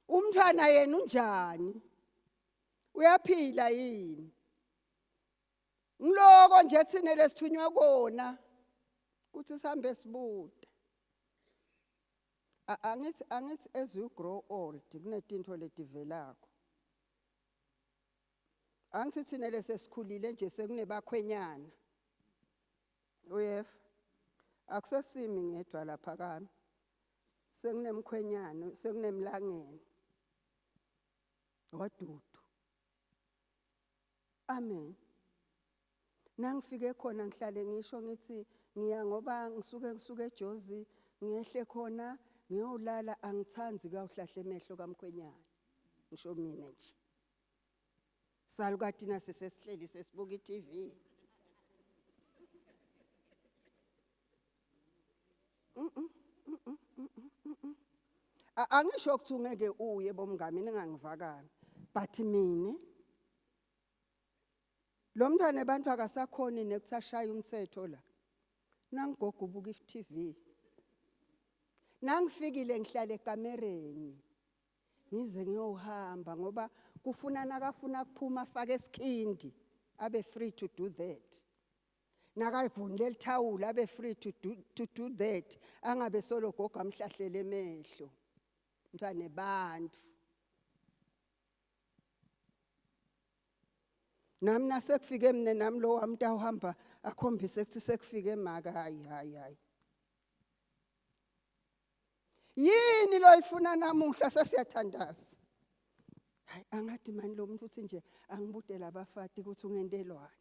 Umntwana yena unjani? Uyaphila yini? Ngiloko nje thina lesithunywa kona ukuthi sihambe sibude. Angithi as you grow old kunetinto letivelako. Angithi thina lesesikhulile nje sekunebakhwenyana. Uyef akusesimi ngedwa lapha kami. Sekunemkhwenyana, sekunemlangeni. Wadudu. Amen. Nangifike khona ngihlale ngisho ngithi ngiya ngoba ngisuke eJozi ngiyehle khona ngiyolala angithanzi kawuhlahle emehlo kamkhwenyana. Ngisho mina nje. Salukatina sesesihleli sesibuka iTV. Angisho ukuthi ungeke uye bomngami ningangivakani, but mina lo mntwana abantu akasakhoni nekuthashaya umthetho la. Nangigogo ubuka iTV. Nangifikile ngihlala ekamereni. Ngize ngiyohamba ngoba kufuna nakafuna kuphuma afake esikhindi abe free to do that. Nakavunule lithawula abe free to do that. Angabe solo gogo amhlahlele emehlo. Mntwane bantu. Nami nasekufike mina nami lo wami uhamba akhombise ukuthi sekufike emaka hayi. Yini lo ifuna namuhla sesiyathandaza. Hayi angathi manje lo muntu uthi nje angibude labafati ukuthi ungentelwane.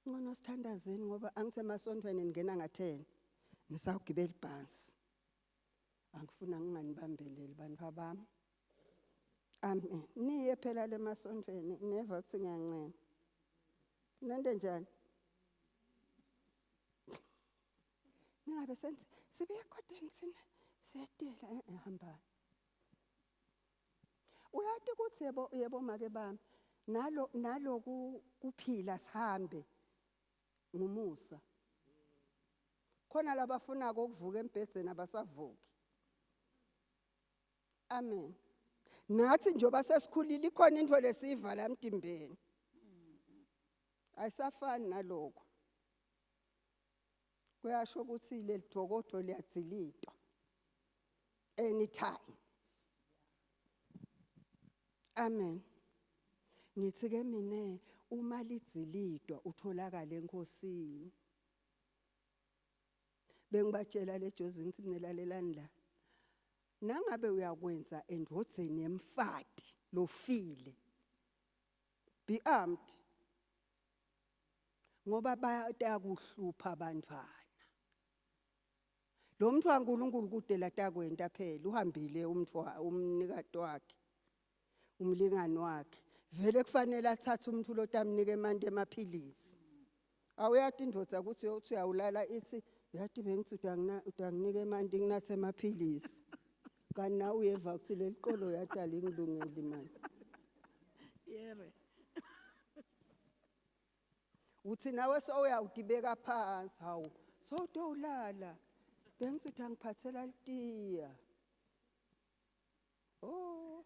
Ngono sithandazeni ngoba angisemasontweni ngena nga10 ngisawugibela ibhasi. Angifuna nginganibambeleli bantu bami. Amen. Niye phela lemasontweni never kuthi ngiyancema. Nende njani? Ningabe senze sibe ekodeni sina siyadela ehamba. Uyathi ukuthi yebo make bami nalo kuphila sihambe ngumusa. Khona labafuna ukuvuka embhedeni abasavuki. Amen. Nathi njoba sesikhulile ikhona into lesiva la emtimbeni. Ayisafani naloko. Kuyasho ukuthi leli dokodo liyadzilitwa anytime. Amen. Ngithi ke mina uma lidzilitwa utholakala enkosini. Bengibatshela le Jozi ngithi nilalelani la. Nangabe uyakwenza endodzeni emfati lofile. Be armed. Ngoba bayakuhlupha abantwana. Lo muntu kaNkulunkulu kude latakwenta phela uhambile umnikati wakhe. Umlingani wakhe. Vele kufanele athathe umuntu lo tamnike manje emaphilisi. Awuyathi indodza ukuthi uyawulala ithi yathi bengithi udanginike manje nginathe emaphilisi. Kana uyeva ukuthi leliqolo yathi alingilungeli manje. Yere. Uthi nawe sowuyawudibeka phansi hawu sowutolala bengithi utangiphathela litiya. Oh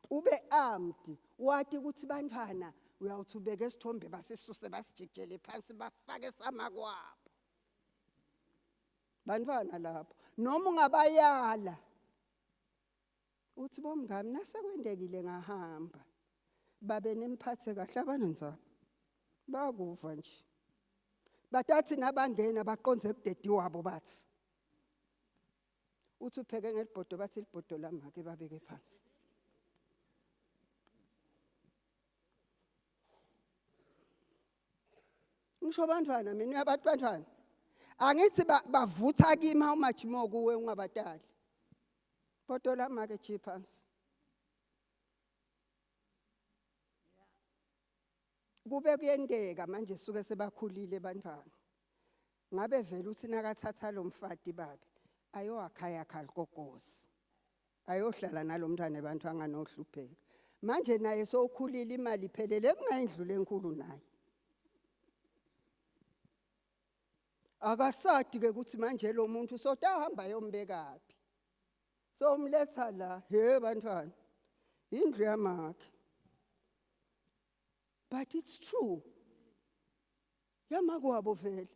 ube armed wathi ukuthi bantwana uyawuthi ubeke isithombe basisuse basijikjele phansi bafake samakwabo. Bantwana lapho noma ungabayala uthi bomngami nasekwendekile ngahamba babe nemphathe kahle abanenzaba bakuva nje batathi nabangena baqonze kudedi wabo bathi uthi upheke ngelibhodo bathi libhodo lami ake babeke phansi. Ngisho bantwana mina uyabathi bantwana angithi bavutha kimi how much more kuwe ungabatali. Bhodo lami ake jipha phansi. Kube kuyendeka manje suke sebakhulile bantwana. Ngabe vele uthi nakathatha lo mfati babe ayowakhaya khaligogosi. Ayohlala nalomntwana abantu anganohlupheka. Manje naye sowukhulile imali iphelele kungayindlule enkulu naye. Akasadi ke ukuthi manje lo muntu sotahamba yombekaphi. So umletha la he bantwana indlu yamakhe. But it's true. Yamakwabo vele.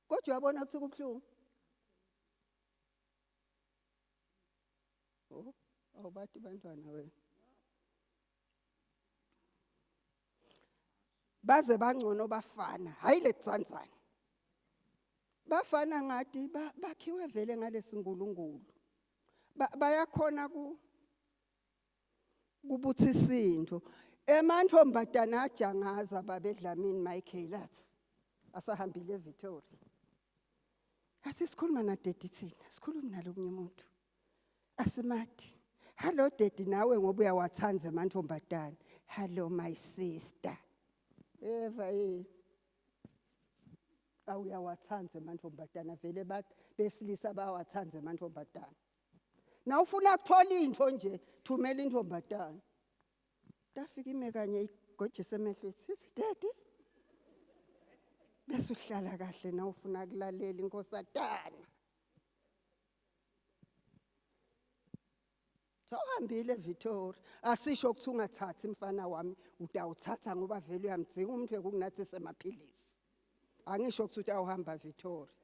Kodwa uyabona ukuthi kubhlungu. Oh, awubathi bantwana wena. Baze bangcono bafana, hayi letsandzana. Bafana ngathi bakhiwe vele ngalesingulungulu. Bayakhona kubuthisa into. Emantombazana ajangaza babedlamini Michael athi asahambile eVictoria. Athi sikhuluma na daddy thina, sikhuluma nalomunye umuntu. Asimathi, hello daddy nawe ngoba uyawathanda emantombazana. Hello my sister. Eva awuyawathanda emantombazana vele bathi besilisa bayawathanda emantombazana. Na ufuna ukuthola into nje, thumela intombatana. Tafika ime kanye igojisa emehlweni, "Sisi daddy." Bese uhlala kahle na ufuna kulalela inkosatana. Sawuhambile Victoria. Asisho ukuthi ungathathi mfana wami, utawuthatha ngoba vele uyamdzinga umuntu ekukunathi semaphilisi. Angisho ukuthi utawuhamba Victoria.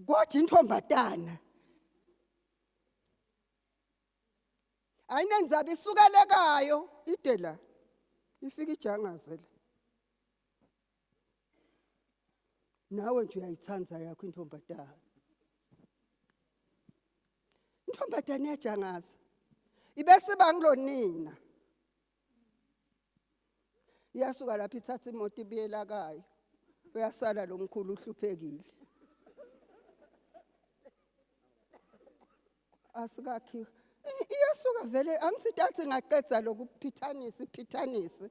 Kodwa intombatana ayinenzaba isukelekayo ide la. Ifika ijangaze la. Nawe nje uyayithanda yakho intombatana. Intombatana iyajangaza. Ibese bangilonina. Iyasuka lapha ithatha imoto ibiyela kayo. Uyasala lo mkhulu uhluphekile. Asikakhi. Iyasuka vele angisithi ngaqedza lokuphithanisi.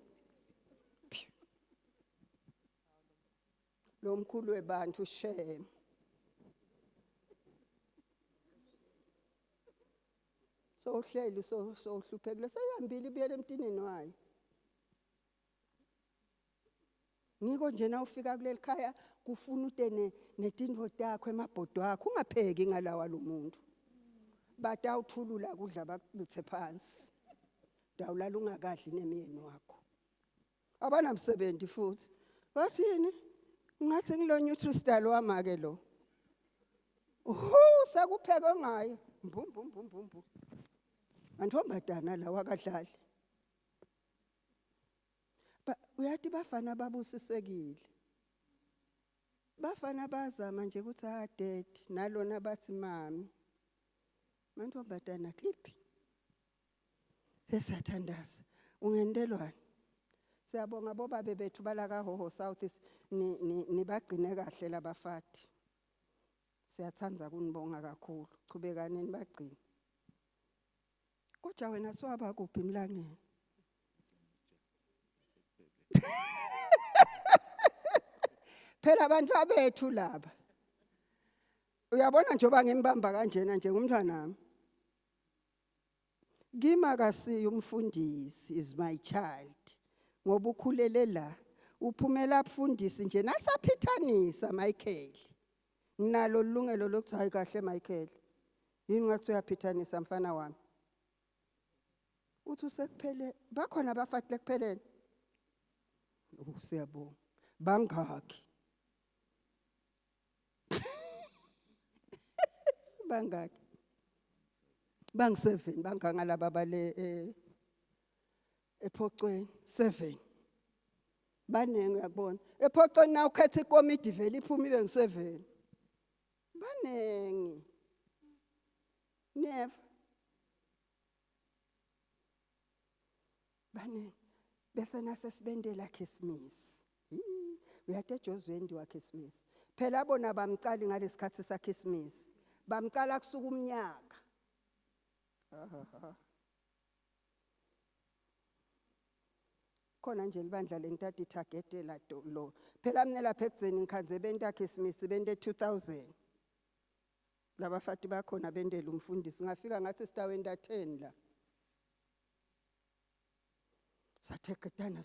Lo mkhulu webantu shame. So uhleli so uhluphekile seyihambile ibiyele emntinini wayo. Ngiko nje na ufika kuleli khaya kufuna ute netinvo takho emabhodo akho ungapheki ngalawa lo muntu. Batawuthulula kudla bakubithe phansi. Dawulala ungakadli nemyeni wakho. Abanamsebenzi futhi. Bathini? Ngathi ngilo Nutristal wamake lo. Sekupheke ngayo. Mbum. Antombatana la wakadlali. Uyathi bafana babusisekile. Bafana bazama nje ukuthi dad nalona bathi mami. Mantombatana clip. Sesathandaza. Ungendelwane. Siyabonga bobabe bethu balaka Hoho South nibagcine kahle labafati. Siyathanza kunibonga kakhulu. Chubekani nibagcine. Kodwa wena swaba kuphi emlangeni? Phela abantu abethu laba. Uyabona njoba ngembamba kanjena nje ngumntwanami. Gima kasi umfundisi is my child. Ngoba ukhulele la. Uphumela abufundisi nje nasaphithanisa Michael. Nginalo ulungelo lokuthi hayi kahle Michael. Yini ngathi uyaphithanisa mfana wami? Uthi usekuphele bakhona abafati lekupheleni. Siyabonga. Bangaki? Bangaki? Bang7 bangangalaba bale ePhocweni 7. Banenge uyabona. EPhocweni na ukhetha ikomiti vele iphuma ibe ngu7. Banenge. Never. Banenge. Bese nase sibendela Christmas. Uyathe eJozweni wa Christmas. Phela bona bamcala ngalesikhathi sa Christmas. Bamcala kusuka umnyaka. Khona nje libandla lentati target la lo. Phela mina lapha ekuzeni ngikhanze benta Christmas bende 2000. Labafati bakhona bendela umfundisi ngafika ngathi sitawenda 10 la. Sathaketana.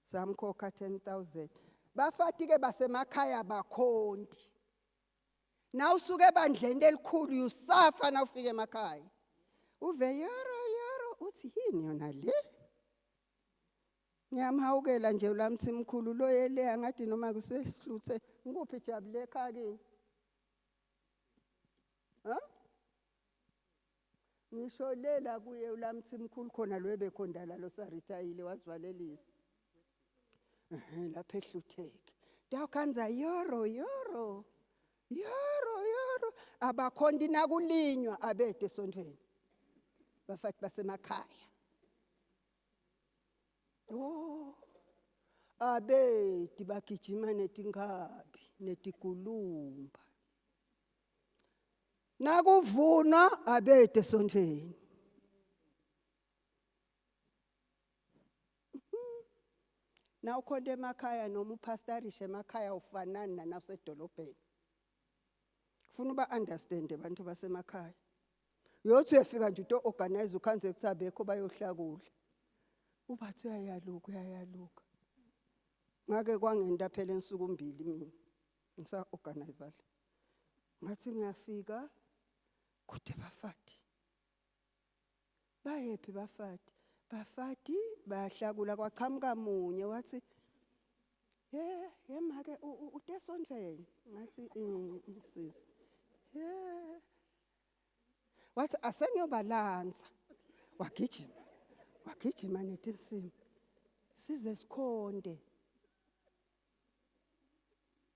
Samkhokha 10,000. Bafati ke basemakhaya bakhonti. Na usuke ebandleni elikhulu usafa na ufike emakhaya. Uve yoro uthi yini yona le? Ngiyamhawukela nje ulamthi mkhulu lo yele angathi noma kusehluthe ngikuphi jabule ekhaya kini. Ngisho lela kuye ulamthi mkhulu khona lo ebekhondala lo saritayile wazivalelisa. Lapha ehlutheke. Dawukhanza yoro. Abakhondi nakulinywa abede esontweni. Bafati basemakhaya. Abedi bagijima netingabi netikulumba. Nakuvuna abede esontweni. Na ukhonde emakhaya noma upastorishe emakhaya ufanana nasedolobheni. Funa uba-understand abantu basemakhaya. Uyothi uyafika nje into organize ukhanze kuthi abekho bayohlakula. Ubathi uyayaluka. Ngake kwangenta phela ensuku 2 mina. Ngisa-organize la. Ngathi ngiyafika kude bafati. Bayephi bafati? Bafati bayahlakula kwachamuka munye wathi make uTesondlweni. Ngathi insisi. Wathi aseniyobalanza. Wagijima netinsimbi. Size sikhonde.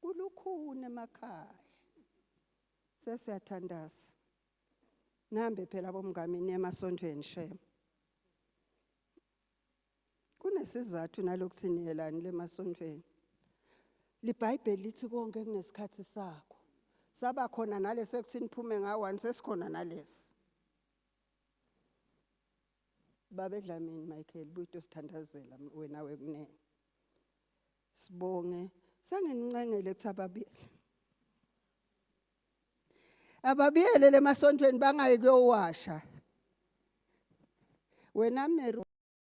Kulukhuni emakhaya. Sesiyathandaza. Nambe phela bomngamini emasondweni shem. Kunesizathu nalokuthi niyelani lemasondweni. LiBhayibheli lithi konke kunesikhathi sakho. Saba khona nalesi ekuthini phume nga1 sesikhona nalesi. Babe Dlamini Michael buyito sithandazela wena wekunene. Sibonge sangenincengele kuthi ababiyele lemasontweni bangayi kuyowasha. Wena Mary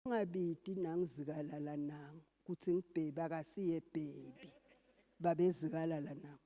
ungabidi nangizikalala nangu kuthi ngibhebe akasiye baby babezikalala nangu.